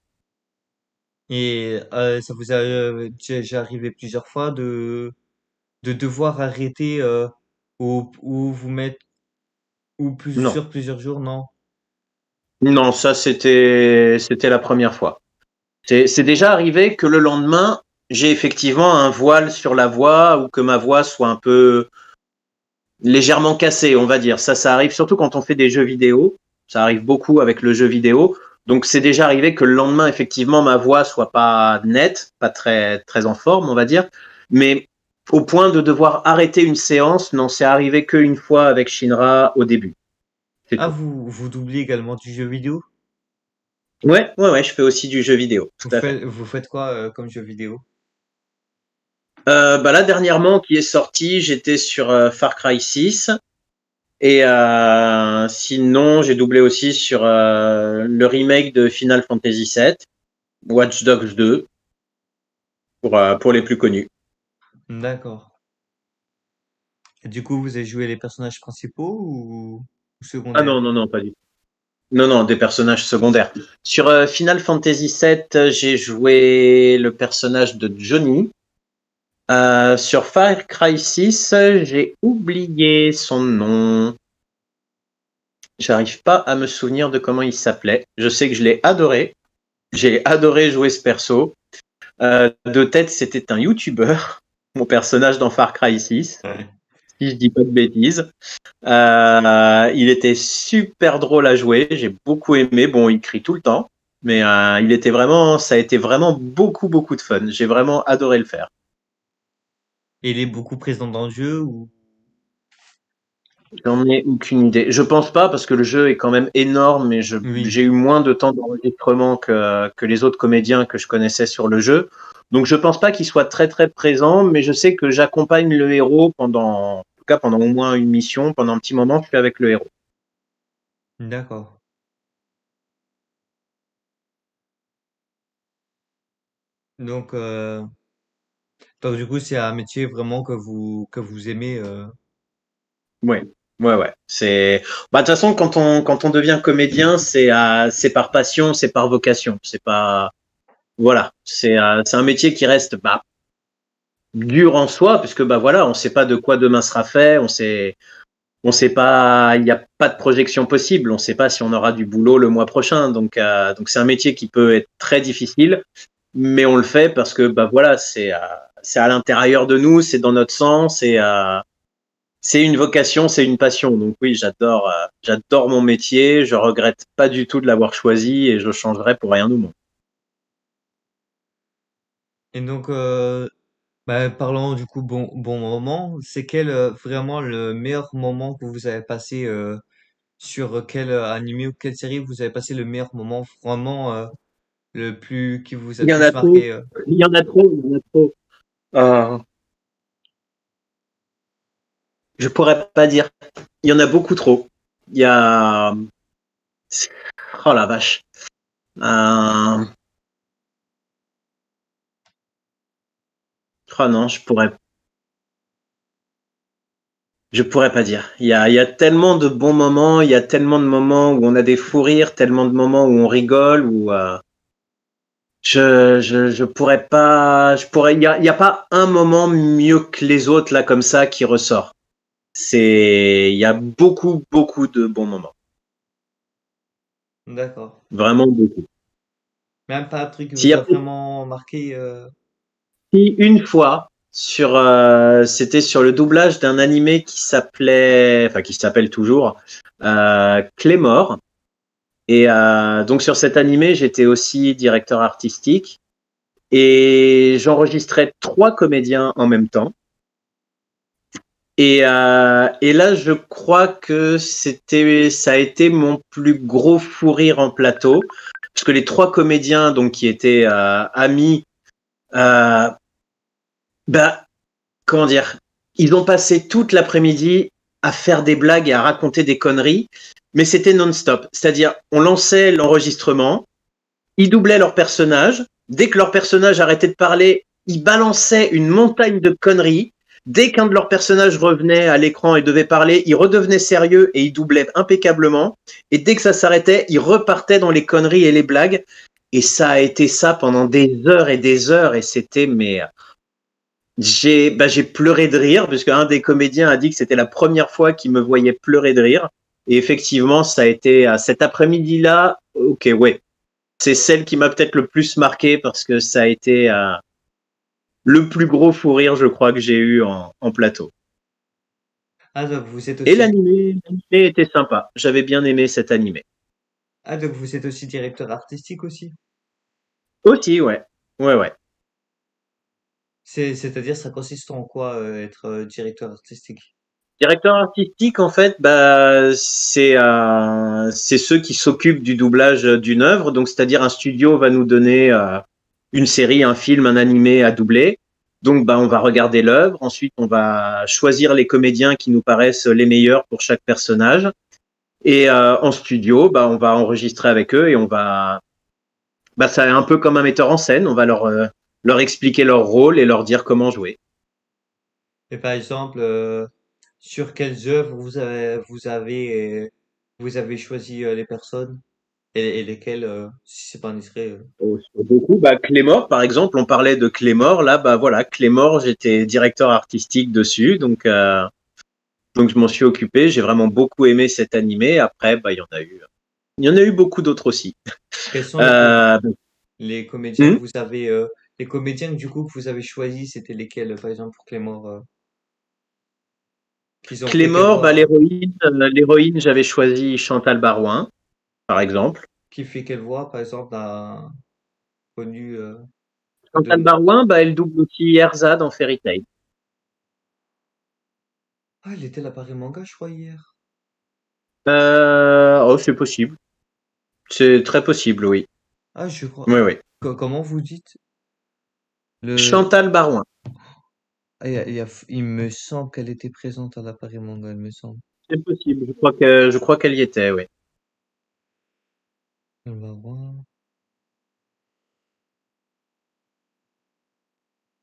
Et ça vous est déjà arrivé plusieurs fois de devoir arrêter ou vous mettre ou plus Non. sur plusieurs jours, non? Non, ça c'était la première fois. C'est déjà arrivé que le lendemain, j'ai effectivement un voile sur la voix ou que ma voix soit un peu légèrement cassée, on va dire. Ça arrive surtout quand on fait des jeux vidéo. Ça arrive beaucoup avec le jeu vidéo. Donc c'est déjà arrivé que le lendemain, effectivement, ma voix soit pas nette, pas très très en forme, on va dire. Mais au point de devoir arrêter une séance, non, c'est arrivé qu'une fois avec Shinra au début. C'est Ah, tout. vous doublez également du jeu vidéo? Ouais, ouais, ouais, je fais aussi du jeu vidéo, tout à fait. Vous faites quoi comme jeu vidéo? Bah là, dernièrement, qui est sorti, j'étais sur Far Cry 6. Et sinon, j'ai doublé aussi sur le remake de Final Fantasy 7. Watch Dogs 2 pour les plus connus. D'accord. Et du coup, vous avez joué les personnages principaux ou Ah non, secondaires? non, non, pas du tout. Non, non, des personnages secondaires. Sur Final Fantasy VII, j'ai joué le personnage de Johnny. Sur Far Cry 6, j'ai oublié son nom. J'arrive pas à me souvenir de comment il s'appelait. Je sais que je l'ai adoré. J'ai adoré jouer ce perso. De tête, c'était un YouTuber, mon personnage dans Far Cry 6, Ouais. si je dis pas de bêtises. Il était super drôle à jouer. J'ai beaucoup aimé. Bon, il crie tout le temps, mais ça a été vraiment beaucoup, beaucoup de fun. J'ai vraiment adoré le faire. Et il est beaucoup présent dans le jeu ou? J'en ai aucune idée. Je pense pas parce que le jeu est quand même énorme, mais Oui, j'ai eu moins de temps d'enregistrement que les autres comédiens que je connaissais sur le jeu. Donc je pense pas qu'il soit très très présent, mais je sais que j'accompagne le héros en tout cas pendant au moins une mission, pendant un petit moment, je suis avec le héros. d'accord. Donc, donc du coup, c'est un métier vraiment que vous aimez. Ouais, ouais, ouais. De toute façon, quand on devient comédien, c'est par passion, c'est par vocation. C'est pas, voilà. C'est un métier qui reste, dur en soi, puisque, voilà, on sait pas de quoi demain sera fait, on sait pas, il n'y a pas de projection possible, on sait pas si on aura du boulot le mois prochain. Donc c'est un métier qui peut être très difficile, mais on le fait parce que, voilà, c'est à l'intérieur de nous, c'est dans notre sang, c'est une vocation, c'est une passion. Donc oui, j'adore mon métier. Je regrette pas du tout de l'avoir choisi et je le changerai pour rien au monde. Et donc, parlons du coup bon moment. C'est quel vraiment le meilleur moment que vous avez passé sur quel animé ou quelle série vous avez passé le meilleur moment vraiment le plus qui vous a Il le y en a plus trop. marqué? Il y en a trop. Il y en a trop. Euh, je pourrais pas dire. Il y en a beaucoup trop. Il y a. Oh la vache. Euh... Oh non, je pourrais pas dire. Il y a tellement de bons moments. Il y a tellement de moments où on a des fous rires, tellement de moments où on rigole, où je pourrais pas, il y a pas un moment mieux que les autres là comme ça qui ressort. Il y a beaucoup, beaucoup de bons moments. D'accord. Vraiment beaucoup. Même pas un truc qui S'il y vous a a vraiment marqué? si une fois c'était sur le doublage d'un animé qui s'appelle toujours, Claymore. Et donc sur cet animé, j'étais aussi directeur artistique et j'enregistrais 3 comédiens en même temps. Et là, je crois que ça a été mon plus gros fou rire en plateau, parce que les 3 comédiens donc qui étaient amis, euh, bah comment dire, ils ont passé toute l'après-midi à faire des blagues et à raconter des conneries, mais c'était non-stop. C'est-à-dire, on lançait l'enregistrement, ils doublaient leur personnage. Dès que leur personnage arrêtait de parler, ils balançaient une montagne de conneries. Dès qu'un de leurs personnages revenait à l'écran et devait parler, ils redevenaient sérieux et ils doublaient impeccablement. Et dès que ça s'arrêtait, ils repartaient dans les conneries et les blagues. Et ça a été ça pendant des heures et des heures. Et c'était, mais j'ai pleuré de rire, puisque un des comédiens a dit que c'était la première fois qu'il me voyait pleurer de rire. Et effectivement, ça a été cet après-midi-là. Ok, ouais, c'est celle qui m'a peut-être le plus marqué parce que ça a été le plus gros fou rire, je crois, que j'ai eu en plateau. Ah donc vous êtes Et aussi l'animé était sympa. J'avais bien aimé cet animé. ah donc vous êtes aussi directeur artistique aussi? Aussi, ouais. Ouais, ouais. C'est-à-dire ça consiste en quoi être directeur artistique? Directeur artistique, en fait, c'est ceux qui s'occupent du doublage d'une œuvre. Donc, c'est-à-dire un studio va nous donner une série, un film, un animé à doubler. Donc, on va regarder l'œuvre. Ensuite, on va choisir les comédiens qui nous paraissent les meilleurs pour chaque personnage. Et en studio, on va enregistrer avec eux et Bah, c'est un peu comme un metteur en scène. On va leur expliquer leur rôle et leur dire comment jouer. Et par exemple, sur quelles œuvres vous avez choisi les personnes et lesquelles, si c'est pas indiscret. Sur beaucoup, bah, Clémore, par exemple, on parlait de Clémore. Là, bah voilà, Clémore, j'étais directeur artistique dessus, donc je m'en suis occupé. J'ai vraiment beaucoup aimé cet animé. Après, bah, il y en a eu beaucoup d'autres aussi. Quels sont Euh, les comédiens hmm. que vous avez, les comédiens du coup que vous avez choisis, c'était lesquels, par exemple pour Clément, qu'ils ont fait quelle Clémore, bah, voix, l'héroïne, j'avais choisi Chantal Barouin, par exemple. qui fait quelle voix, par exemple, d'un connu Chantal de. Barouin, bah, elle double aussi Erza dans Fairy Tail. Ah, il était là Paris Manga, je crois hier. Oh, c'est possible. C'est très possible, oui. Ah, je crois. Oui, oui. Comment vous dites le. Chantal Barouin, Ah, il me semble qu'elle était présente à la Paris Manga, il me semble. c'est possible. Je crois qu'elle y était, oui. On va voir.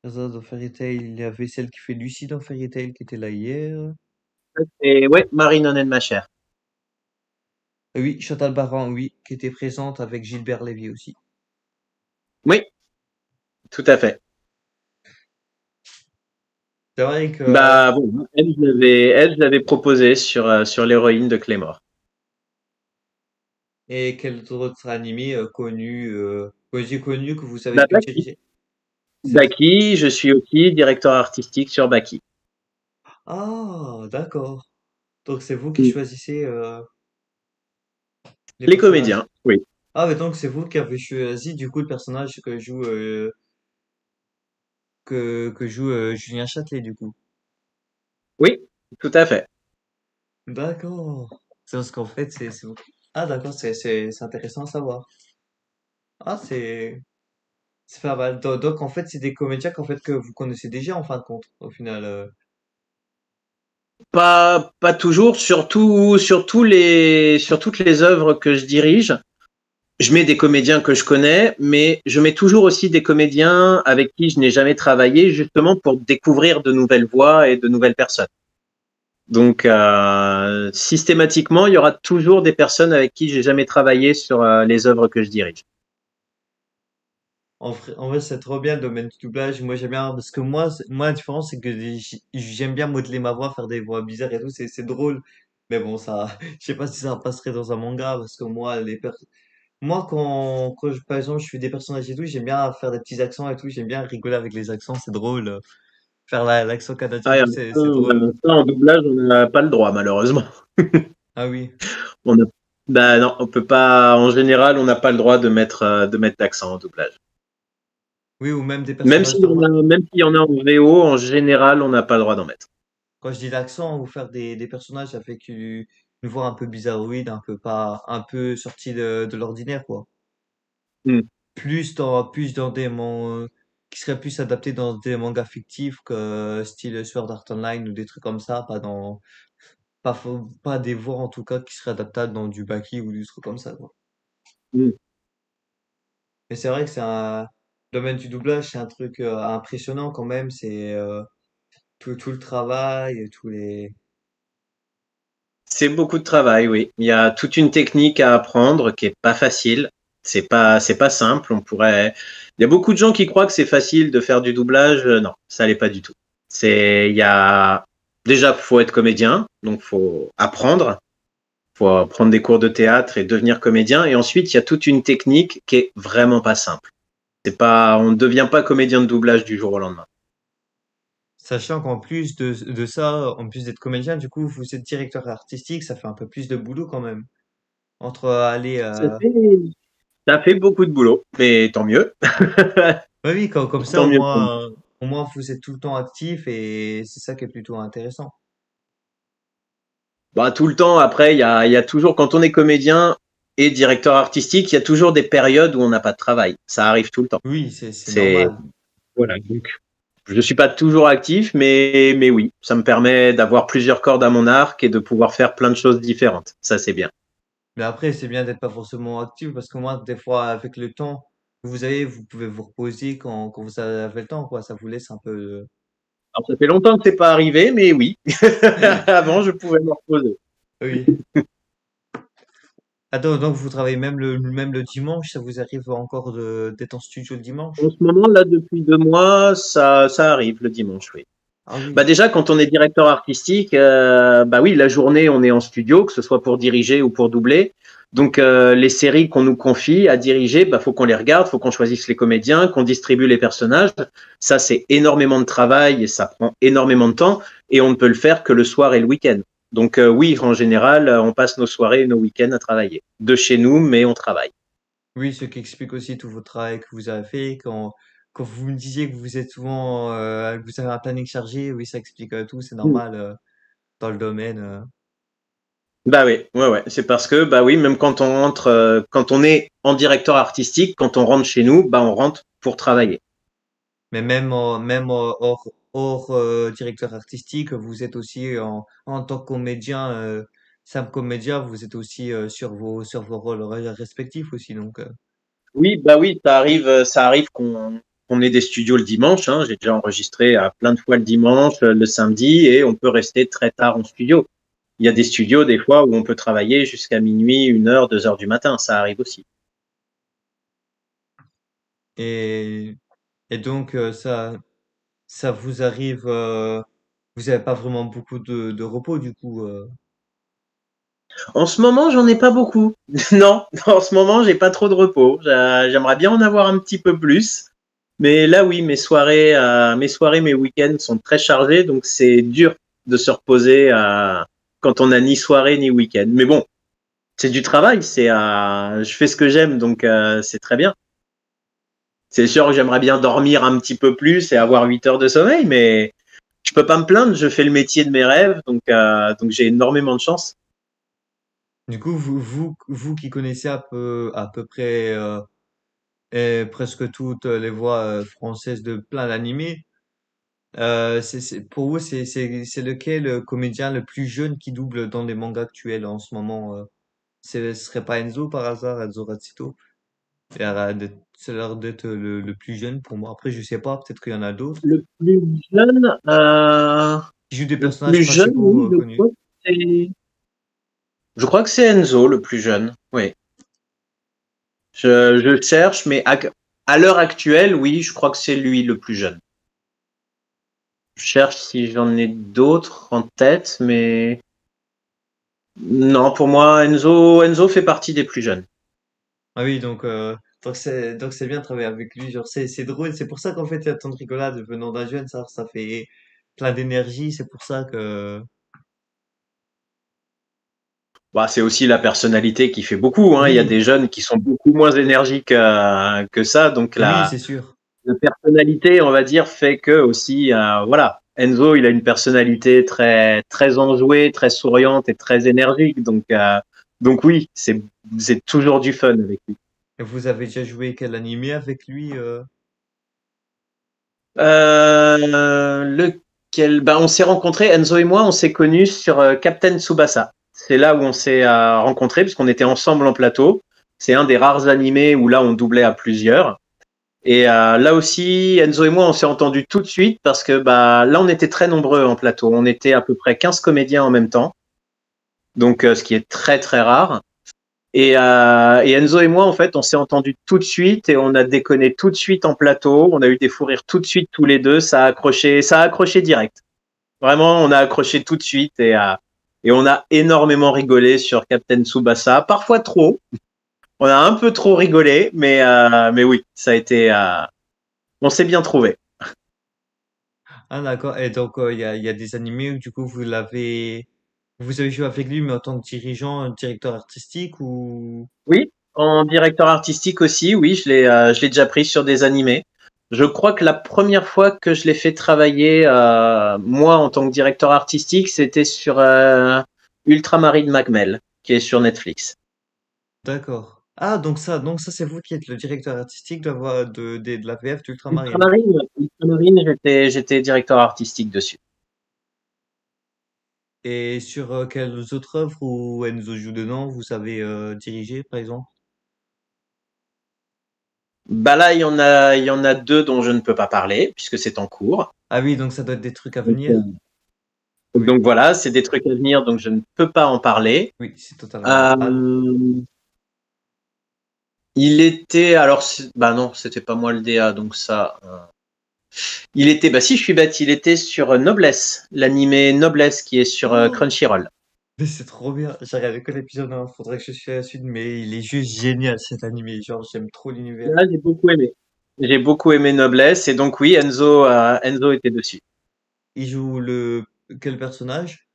Ça, dans Fairy Tail, il y avait celle qui fait Lucie dans Fairy Tail qui était là hier. Et ouais, Marie Nonen, ma chère. Oui, Chantal Baran, oui, qui était présente avec Gilbert Lévy aussi. Oui, tout à fait. C'est vrai que. Bah bon, je l'avais proposé sur l'héroïne de Clémore. Et quel autre animé connu que vous savez Bah, que diriger? C'est- Baki, je suis aussi directeur artistique sur Baki. Ah, d'accord. Donc c'est vous qui Mm. choisissez les Les personnages. comédiens, oui. Ah, mais donc c'est vous qui avez choisi du coup le personnage que joue Julien Châtelet du coup. Oui, tout à fait. D'accord. C'est parce qu'en fait c'est vous. Ah d'accord, c'est intéressant à savoir. Ah c'est pas mal. Donc, en fait c'est des comédiens qu'en fait que vous connaissez déjà en fin de compte au final. Pas toujours, surtout sur toutes les œuvres que je dirige. Je mets des comédiens que je connais, mais je mets toujours aussi des comédiens avec qui je n'ai jamais travaillé, justement pour découvrir de nouvelles voix et de nouvelles personnes. Donc, systématiquement, il y aura toujours des personnes avec qui j'ai jamais travaillé sur les œuvres que je dirige. En vrai, c'est trop bien le domaine du doublage. Moi, j'aime bien, parce que moi, la différence, c'est que j'aime bien modeler ma voix, faire des voix bizarres et tout, c'est drôle. Mais bon, ça, je sais pas si ça passerait dans un manga, parce que moi, par exemple, je fais des personnages et tout, j'aime bien faire des petits accents et tout, j'aime bien rigoler avec les accents, c'est drôle. Faire l'accent canadien et Ah, et tout, c'est drôle. ça, en doublage, on n'a pas le droit, malheureusement. Ah oui. On a, bah non, on peut pas. En général, on n'a pas le droit de mettre d'accent en doublage. Oui, ou même des personnages normaux. Même s'il y en a en VO, en général, on n'a pas le droit d'en mettre. Quand je dis l'accent, ou faire des personnages avec une voix un peu bizarroïde, un peu pas, un peu sortie de l'ordinaire, quoi. Hmm. Plus dans qui seraient plus adaptés dans des mangas fictifs que style Sword Art Online ou des trucs comme ça, pas des voix en tout cas qui seraient adaptables dans du Baki ou du truc comme ça, quoi. Hmm. Mais c'est vrai que c'est un domaine du doublage, c'est un truc impressionnant quand même, c'est tout le travail et tous les. C'est beaucoup de travail, oui. Il y a toute une technique à apprendre qui est pas facile. C'est pas simple. Il y a beaucoup de gens qui croient que c'est facile de faire du doublage. Non, ça l'est pas du tout. Il y a, déjà, faut être comédien. Donc, faut apprendre. Faut prendre des cours de théâtre et devenir comédien. Et ensuite, il y a toute une technique qui est vraiment pas simple. On ne devient pas comédien de doublage du jour au lendemain. Sachant qu'en plus de ça, en plus d'être comédien, du coup, vous êtes directeur artistique, ça fait un peu plus de boulot quand même. Entre aller Ça fait, ça fait beaucoup de boulot, mais tant mieux. bah oui, comme ça, Tant mieux. au moins, vous êtes tout le temps actif et c'est ça qui est plutôt intéressant. Bah, tout le temps, après, il y a toujours, quand on est comédien et directeur artistique, il y a toujours des périodes où on n'a pas de travail. Ça arrive tout le temps. Oui, c'est C'est, normal. voilà. Donc, je suis pas toujours actif, mais oui, ça me permet d'avoir plusieurs cordes à mon arc et de pouvoir faire plein de choses différentes. Ça, c'est bien. Mais après, c'est bien d'être pas forcément actif parce que moi, des fois, avec le temps, vous pouvez vous reposer quand vous avez le temps, quoi. Ça vous laisse un peu. Alors, ça fait longtemps que c'est pas arrivé, mais oui. Avant, je pouvais me reposer. Oui. Attends, donc vous travaillez même le dimanche, ça vous arrive encore d'être en studio le En dimanche? ce moment, là, depuis 2 mois, ça arrive le dimanche, oui. Ah Bah oui. déjà, quand on est directeur artistique, bah oui, la journée, on est en studio, que ce soit pour diriger ou pour doubler. Donc, les séries qu'on nous confie à diriger, bah faut qu'on les regarde, faut qu'on choisisse les comédiens, qu'on distribue les personnages. Ça, c'est énormément de travail et ça prend énormément de temps. Et on ne peut le faire que le soir et le week-end. Donc, oui, en général, on passe nos soirées et nos week-ends à travailler. De chez nous, mais on travaille. Oui, ce qui explique aussi tout votre travail que vous avez fait. Quand vous me disiez que vous êtes souvent, que vous avez un planning chargé, oui, ça explique tout, c'est normal dans le domaine. Bah oui, ouais, ouais. C'est parce que, bah oui, même quand on rentre, quand on est en directeur artistique, quand on rentre chez nous, bah on rentre pour travailler. Mais même hors directeur artistique, vous êtes aussi en tant que comédien, simple comédien, vous êtes aussi sur vos rôles respectifs aussi. Donc, Oui, bah oui, ça arrive qu'on ait des studios le dimanche, hein. J'ai déjà enregistré plein de fois le dimanche, le samedi, et on peut rester très tard en studio. Il y a des studios des fois où on peut travailler jusqu'à minuit, 1 heure, 2 heures du matin. Ça arrive aussi. et, et donc ça vous arrive, vous n'avez pas vraiment beaucoup de repos du coup. En ce moment, j'en ai pas beaucoup. Non, en ce moment, j'ai pas trop de repos. J'aimerais bien en avoir un petit peu plus. Mais là, oui, mes week-ends sont très chargés, donc c'est dur de se reposer quand on a ni soirée ni week-end. Mais bon, c'est du travail, je fais ce que j'aime, donc c'est très bien. C'est sûr que j'aimerais bien dormir un petit peu plus et avoir 8 heures de sommeil, mais je peux pas me plaindre. Je fais le métier de mes rêves, donc j'ai énormément de chance. Du coup, vous qui connaissez à peu près presque toutes les voix françaises de plein d'animés, pour vous, c'est lequel comédien le plus jeune qui double dans les mangas actuels en ce moment? Ce serait pas Enzo par hasard, Enzo Razzito? C'est l'air d'être le plus jeune pour moi. Après, je sais pas, peut-être qu'il y en a d'autres Le plus jeune, qui jouent des le personnages plus jeune, principaux oui, connus. je crois que c'est Enzo le plus jeune. Oui. Je cherche, mais à l'heure actuelle, oui, je crois que c'est lui le plus jeune. Je cherche si j'en ai d'autres en tête, mais non, pour moi, Enzo fait partie des plus jeunes. Ah oui, donc c'est bien de travailler avec lui. Genre, c'est drôle. C'est pour ça qu'en fait, il y a tant de rigolade venant d'un jeune. Ça fait plein d'énergie. C'est pour ça que. Bah, c'est aussi la personnalité qui fait beaucoup, hein. Il y a des Oui, jeunes qui sont beaucoup moins énergiques que ça, donc oui, la, c'est sûr. la personnalité, on va dire, fait que aussi, voilà, Enzo, il a une personnalité très très enjouée, très souriante et très énergique, donc oui, c'est toujours du fun avec lui. Et vous avez déjà joué quel animé avec lui Lequel? Bah, on s'est rencontrés, Enzo et moi, on s'est connus sur Captain Tsubasa. C'est là où on s'est rencontrés, puisqu'on était ensemble en plateau. C'est un des rares animés où là, on doublait à plusieurs. Et là aussi, Enzo et moi, on s'est entendus tout de suite parce que bah, là, on était très nombreux en plateau. On était à peu près 15 comédiens en même temps, donc ce qui est très très rare. Et Enzo et moi, en fait, on s'est entendus tout de suite et on a déconné tout de suite en plateau. On a eu des fous rires tout de suite tous les deux. Ça a accroché direct. Vraiment, on a accroché tout de suite et on a énormément rigolé sur Captain Tsubasa. Parfois trop. On a un peu trop rigolé, mais oui, ça a été. On s'est bien trouvé. Ah d'accord. Et donc il y a des animés où du coup vous avez joué avec lui, mais en tant que dirigeant, directeur artistique ou Oui, en directeur artistique aussi, oui, je l'ai déjà pris sur des animés. Je crois que la première fois que je l'ai fait travailler, moi, en tant que directeur artistique, c'était sur Ultramarine Macmel, qui est sur Netflix. d'accord. Ah donc ça c'est vous qui êtes le directeur artistique de la VF d'Ultramarine. Ultramarine, j'étais directeur artistique dessus. Et sur quelles autres œuvres où Enzo joue dedans, vous savez diriger par exemple? Bah là, il y en a deux dont je ne peux pas parler puisque c'est en cours. Ah oui, donc ça doit être des trucs à Donc, venir. Oui, donc voilà, c'est des trucs à venir, donc je ne peux pas en parler. oui, c'est totalement normal. Euh, il était, alors, bah non, c'était pas moi le DA, donc ça. Il était, bah si, je suis bête, il était sur Noblesse, l'animé Noblesse qui est sur Oh, Crunchyroll. mais c'est trop bien. J'ai regardé que l'épisode 1, faudrait que je suive la suite, mais il est juste génial cet animé. Genre, j'aime trop l'univers. Là, j'ai beaucoup aimé. J'ai beaucoup aimé Noblesse, et donc oui, Enzo était dessus. Il joue quel personnage?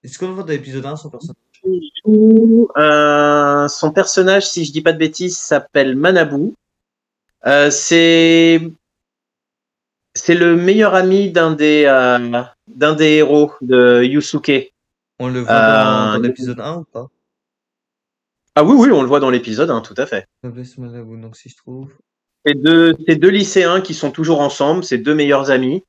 Est-ce qu'on le voit dans l'épisode 1, son personnage? Il joue son personnage, si je dis pas de bêtises, s'appelle Manabu. Euh, c'est c'est le meilleur ami d'un des héros de Yusuke. On le voit dans Euh, l'épisode 1 ou pas? ah oui, oui, on le voit dans l'épisode, hein, tout à fait. Noblesse Malabou, donc si je trouve. C'est deux lycéens qui sont toujours ensemble, c'est deux meilleurs amis.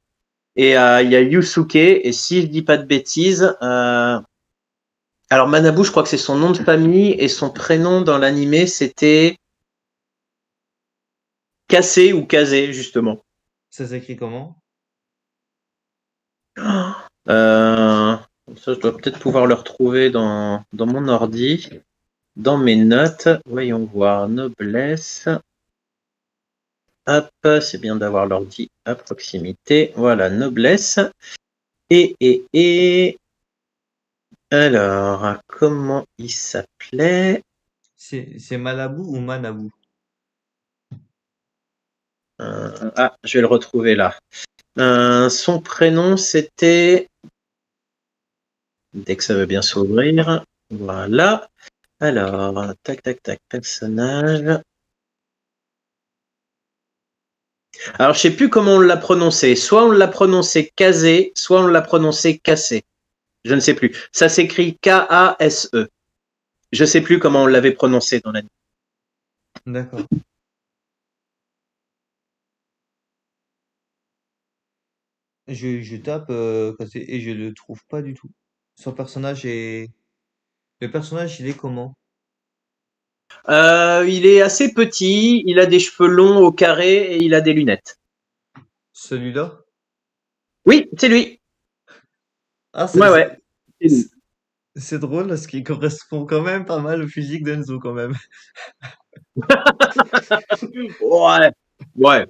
Et il y a Yusuke, et si je dis pas de bêtises, alors Manabu, je crois que c'est son nom de famille, et son prénom dans l'animé, c'était Kase ou Kazé, justement. Ça s'écrit comment? Euh, ça, je dois peut-être pouvoir le retrouver dans mon ordi, dans mes notes. Voyons voir, Noblesse. Hop, c'est bien d'avoir l'ordi à proximité. Voilà, Noblesse. Et, alors, comment il s'appelait? C'est Malabou ou Manabou? Je vais le retrouver là. Son prénom, c'était... Dès que ça veut bien s'ouvrir. Voilà. Alors, tac, tac, tac, personnage. Alors, je sais plus comment on l'a prononcé. Soit on l'a prononcé Kazé, soit on l'a prononcé Cassé. Je ne sais plus. Ça s'écrit Kase. Je sais plus comment on l'avait prononcé dans l'anime. D'accord. Je tape et je le trouve pas du tout. Son personnage est. Le personnage, il est comment? Il est assez petit, il a des cheveux longs au carré et il a des lunettes. Celui-là? Oui, c'est lui. Ah, Ouais, ouais. C'est lui. c'est- c'est drôle parce qu'il correspond quand même pas mal au physique d'Enzo quand même. Ouais, ouais.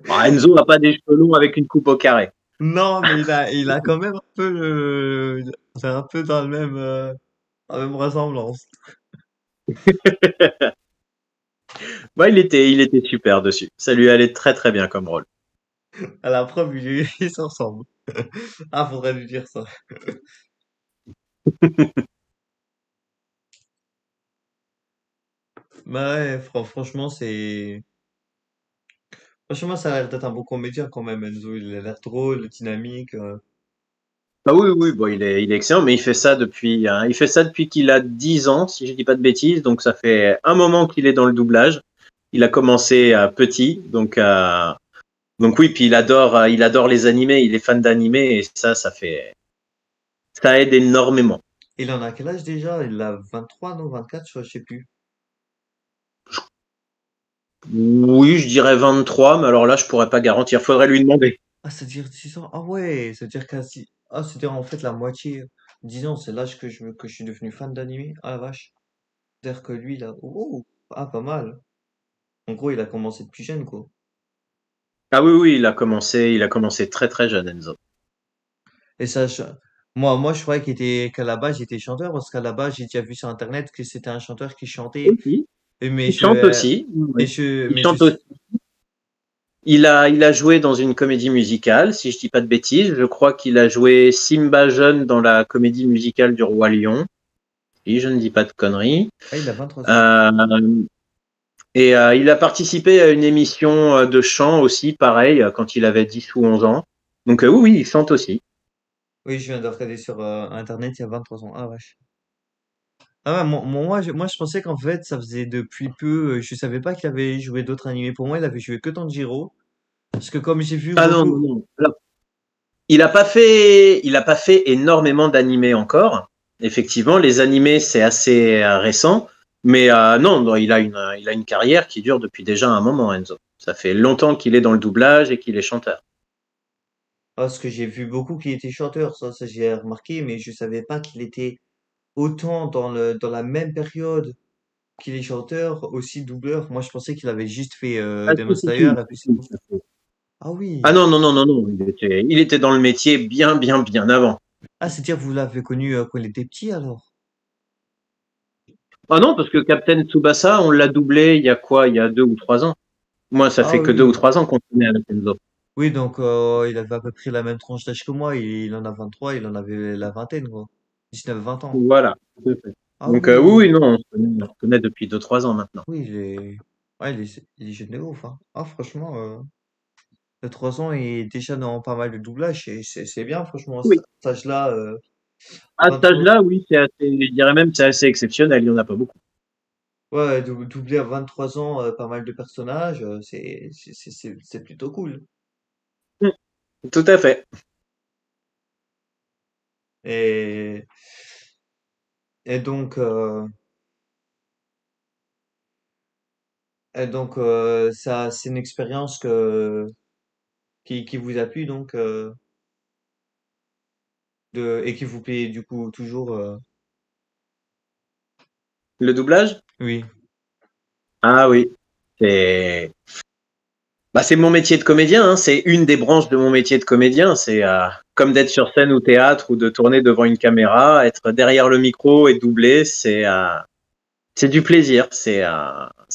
Bah, Enzo n'a pas des cheveux longs avec une coupe au carré. Non, mais il a quand même un peu c'est un peu dans la même ressemblance. Ouais, il était super dessus. Ça lui allait très très bien comme rôle. À la preuve, il s'en ressemble. Ah, faudrait lui dire ça. Bah ouais, franchement, franchement, ça a l'air d'être un bon comédien quand même, Enzo. Il a l'air drôle, dynamique. Ah oui, oui, bon, il est excellent, mais il fait ça depuis qu'il a 10 ans, si je dis pas de bêtises. Donc ça fait un moment qu'il est dans le doublage. Il a commencé petit, donc oui, puis il adore les animés, il est fan d'animés et ça aide énormément. Il en a quel âge déjà? Il a 23, non, 24, je sais plus. Oui, je dirais 23, mais alors là, je pourrais pas garantir. Faudrait lui demander. Ah, c'est-à-dire 6 ans? Ah ouais, c'est-à-dire quasi. Ah, c'est-à-dire en fait la moitié. 10 ans, c'est l'âge que je suis devenu fan d'anime. Ah la vache. C'est-à-dire que lui, là. Oh, ah, pas mal. En gros, il a commencé depuis jeune, quoi. Ah oui, oui, il a commencé très très jeune, Enzo. Et ça, moi, je croyais qu'à la base, j'étais chanteur, parce qu'à la base, j'ai déjà vu sur Internet que c'était un chanteur qui chantait. Aussi. Mais Il chante aussi. mais Oui. je, Il mais je, chante aussi. Il a joué dans une comédie musicale, si je dis pas de bêtises. Je crois qu'il a joué Simba jeune dans la comédie musicale du Roi Lion. Si je ne dis pas de conneries. ah, il a 23 ans. Euh, il a participé à une émission de chant aussi, pareil, quand il avait 10 ou 11 ans. Donc oui, oui, il chante aussi. Oui, je viens de regarder sur Internet, il y a 23 ans. Ah, vache. Ah ouais, moi, je pensais qu'en fait, ça faisait depuis peu. Je savais pas qu'il avait joué d'autres animés. Pour moi, il avait joué que Tanjiro. Parce que comme j'ai vu Ah non, non, beaucoup. non. Alors, il a pas fait énormément d'animés encore. Effectivement, les animés, c'est assez récent. Mais non, non, il a une carrière qui dure depuis déjà un moment, Enzo. Ça fait longtemps qu'il est dans le doublage et qu'il est chanteur. Parce que j'ai vu beaucoup qu'il était chanteur, ça j'ai remarqué, mais je savais pas qu'il était autant dans la même période qu'il est chanteur, aussi doubleur. Moi, je pensais qu'il avait juste fait Ah, Demon si, si, Slayer si, et puis si, c'est si, tout. ça fait- Ah Ah oui. non, non, non, non, non. Il était dans le métier bien, bien, bien avant. Ah, c'est-à-dire que vous l'avez connu quand il était petit alors? Ah non, parce que Captain Tsubasa, on l'a doublé il y a quoi? Il y a 2 ou 3 ans. Moi, ça Ah fait que deux ou oui. trois ans qu'on connaît avec Enzo. Oui, donc il avait à peu près la même tranche d'âge que moi. Il en a 23, il en avait la vingtaine, quoi. 19, 20 ans. Voilà, tout à fait. Ah Donc oui, oui. oui, non, on se connaît depuis 2, 3 ans maintenant. Oui, ouais, il est jeune de ouf, hein. Ah, franchement, de 3 ans et déjà dans pas mal de doublages, c'est bien, franchement, à Oui. cet âge-là, À cet 23. âge-là, oui, je dirais même que c'est assez exceptionnel, il n'y en a pas beaucoup. Ouais, doubler à 23 ans pas mal de personnages, c'est plutôt cool. Mm, tout à fait. Et, et donc, ça, c'est une expérience qui vous a plu, donc, et qui vous plaît du coup toujours. Le doublage? Oui. Ah oui, c'est c'est mon métier de comédien, hein. C'est une des branches de mon métier de comédien. C'est comme d'être sur scène ou théâtre ou de tourner devant une caméra, être derrière le micro et doubler, c'est du plaisir. C'est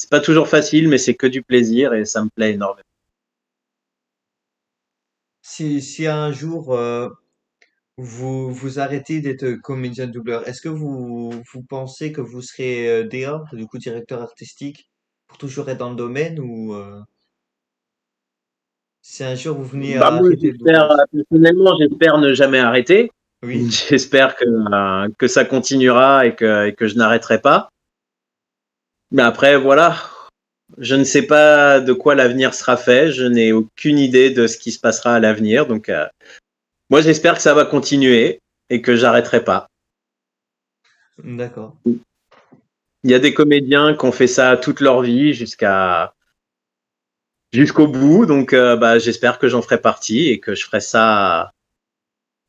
pas toujours facile, mais c'est que du plaisir et ça me plaît énormément. Si un jour vous arrêtez d'être comédien doubleur, est-ce que vous pensez que vous serez DA, du coup directeur artistique, pour toujours être dans le domaine ou si un jour vous venez à Moi, arrêter le doublage? personnellement, j'espère ne jamais arrêter. Oui, J'espère que ça continuera et que je n'arrêterai pas. Mais après, voilà, je ne sais pas de quoi l'avenir sera fait. Je n'ai aucune idée de ce qui se passera à l'avenir. Donc, moi, j'espère que ça va continuer et que j'arrêterai pas. d'accord. Il y a des comédiens qui ont fait ça toute leur vie jusqu'au bout. Donc, j'espère que j'en ferai partie et que je ferai ça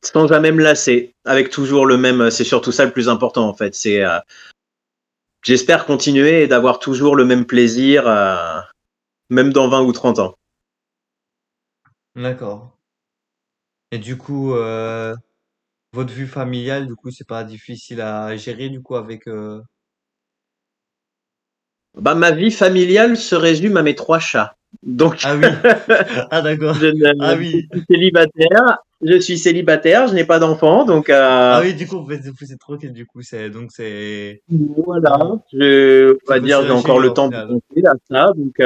sans jamais me lasser, avec toujours le même. C'est surtout ça le plus important en fait. J'espère continuer et d'avoir toujours le même plaisir, même dans 20 ou 30 ans. D'accord. Et du coup, votre vue familiale, du coup, c'est pas difficile à gérer, du coup, avec... Ma vie familiale se résume à mes 3 chats. Donc, Ah oui, ah d'accord. Ah je oui, suis célibataire. Je suis célibataire, je n'ai pas d'enfant, donc ah oui, du coup, vous êtes tranquille, du coup, voilà. vous, On c'est va dire, facile j'ai à encore gérer le au temps de final. penser à ça. Donc,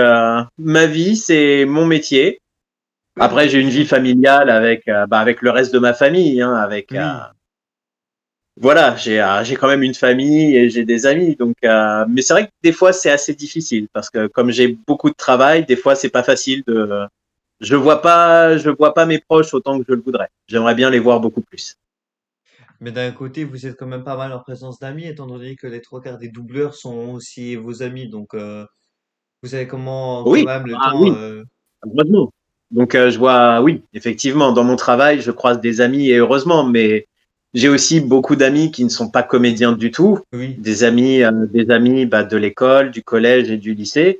ma vie, c'est mon métier. Oui, Après, bah j'ai une vie déjà. familiale avec le reste de ma famille, hein, Oui, voilà, j'ai quand même une famille et j'ai des amis. Donc, mais c'est vrai que des fois, c'est assez difficile parce que comme j'ai beaucoup de travail, des fois, c'est pas facile de. Je vois pas mes proches autant que je le voudrais. J'aimerais bien les voir beaucoup plus. mais d'un côté, vous êtes quand même pas mal en présence d'amis, étant donné que les trois quarts des doubleurs sont aussi vos amis, donc vous avez comment quand Oui, même le temps... oui, heureusement. Donc, oui, effectivement, dans mon travail, je croise des amis et heureusement, mais j'ai aussi beaucoup d'amis qui ne sont pas comédiens du tout, Oui, des amis de l'école, du collège et du lycée.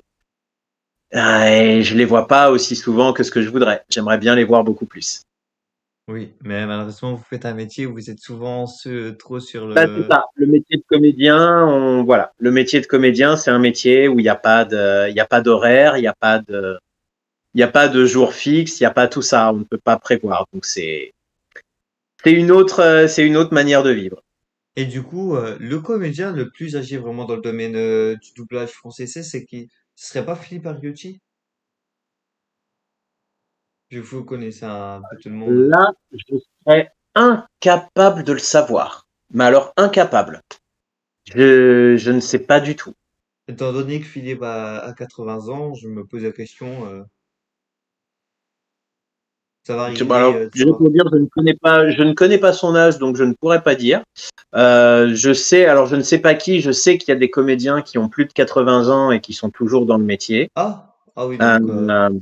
Et je les vois pas aussi souvent que ce que je voudrais. J'aimerais bien les voir beaucoup plus. oui, mais malheureusement, vous faites un métier où vous êtes souvent trop sur C'est le... ça. Le métier de comédien, voilà. Le métier de comédien, c'est un métier où il y a pas d'horaire, il y a pas de jour fixe, il y a pas tout ça. On ne peut pas prévoir. Donc c'est une autre manière de vivre. Et du coup, le comédien le plus âgé vraiment dans le domaine du doublage français, c'est qui? Ce serait pas Philippe Argiotti? Je vous connaissez un peu tout le monde. Là, je serais incapable de le savoir. Mais alors incapable. Je ne sais pas du tout. Étant donné que Philippe a 80 ans, je me pose la question, Ça va Bah arriver, alors, ça je vais va. te dire, je ne connais pas son âge, donc je ne pourrais pas dire. Je sais, alors je ne sais pas qui, je sais qu'il y a des comédiens qui ont plus de 80 ans et qui sont toujours dans le métier. Ah, ah oui, Euh, donc,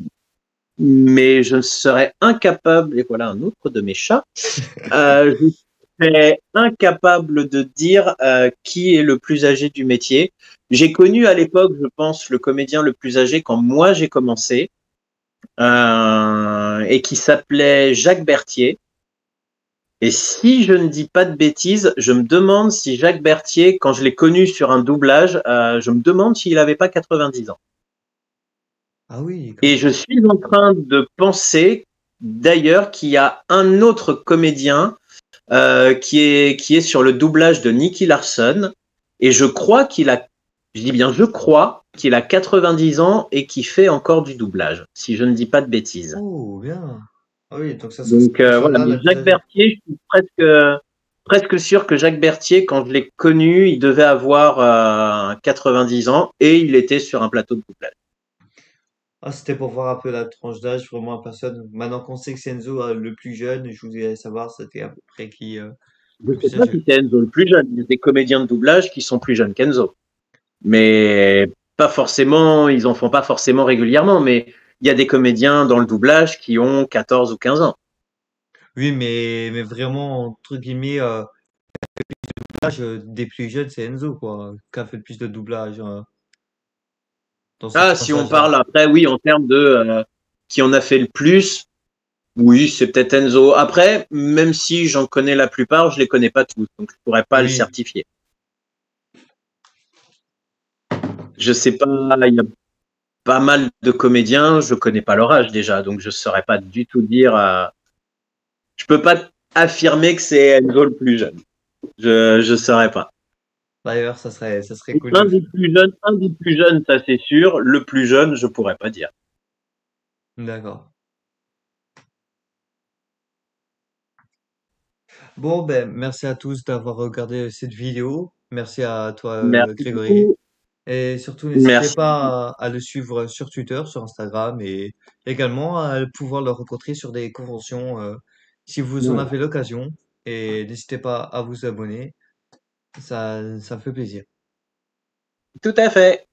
mais je serais incapable, et voilà un autre de mes chats, je serais incapable de dire qui est le plus âgé du métier. J'ai connu à l'époque, je pense, le comédien le plus âgé quand moi j'ai commencé, et qui s'appelait Jacques Berthier. Et si je ne dis pas de bêtises, je me demande si Jacques Berthier, quand je l'ai connu sur un doublage, je me demande s'il n'avait pas 90 ans. ah oui, quand Et je même. suis en train de penser d'ailleurs qu'il y a un autre comédien qui est sur le doublage de Nicky Larson. Et je crois qu'il a, je dis bien je crois, qu'il a 90 ans et qui fait encore du doublage, si je ne dis pas de bêtises. Oh, bien. Ah oui, donc ça serait cette Donc voilà, personne-là mais la plus Jacques âgée. Berthier, je suis presque sûr que Jacques Berthier, quand je l'ai connu, il devait avoir 90 ans et il était sur un plateau de doublage. Ah, c'était pour voir un peu la tranche d'âge, vraiment la personne. Maintenant qu'on sait que c'est Enzo, le plus jeune, je voulais savoir c'était à peu près qui, Je le ne sais plus pas âgé. si c'est Enzo le plus jeune. Il y a des comédiens de doublage qui sont plus jeunes qu'Enzo. Mais pas forcément, ils en font pas forcément régulièrement, mais il y a des comédiens dans le doublage qui ont 14 ou 15 ans. Oui, mais vraiment, entre guillemets, l'âge des plus jeunes, c'est Enzo, quoi, qui a fait le plus de doublage, dans cette Ah, tranche si on d'âge-là. parle après, oui, en termes de qui en a fait le plus, oui, c'est peut-être Enzo. Après, même si j'en connais la plupart, je les connais pas tous, donc je pourrais pas le Oui, certifier. Je sais pas, il y a pas mal de comédiens, je connais pas leur âge déjà, donc je saurais pas du tout dire. Je peux pas affirmer que c'est Enzo le plus jeune. Je saurais pas. d'ailleurs, ça serait cool Un de... des plus jeunes, un des plus jeunes, ça c'est sûr. Le plus jeune, je pourrais pas dire. D'accord. Bon, ben, merci à tous d'avoir regardé cette vidéo. Merci à toi, Merci Grégory. beaucoup. Et surtout, n'hésitez Merci. pas à le suivre sur Twitter, sur Instagram et également à pouvoir le rencontrer sur des conventions si vous en Voilà. avez l'occasion. Et n'hésitez pas à vous abonner, ça me fait plaisir. Tout à fait.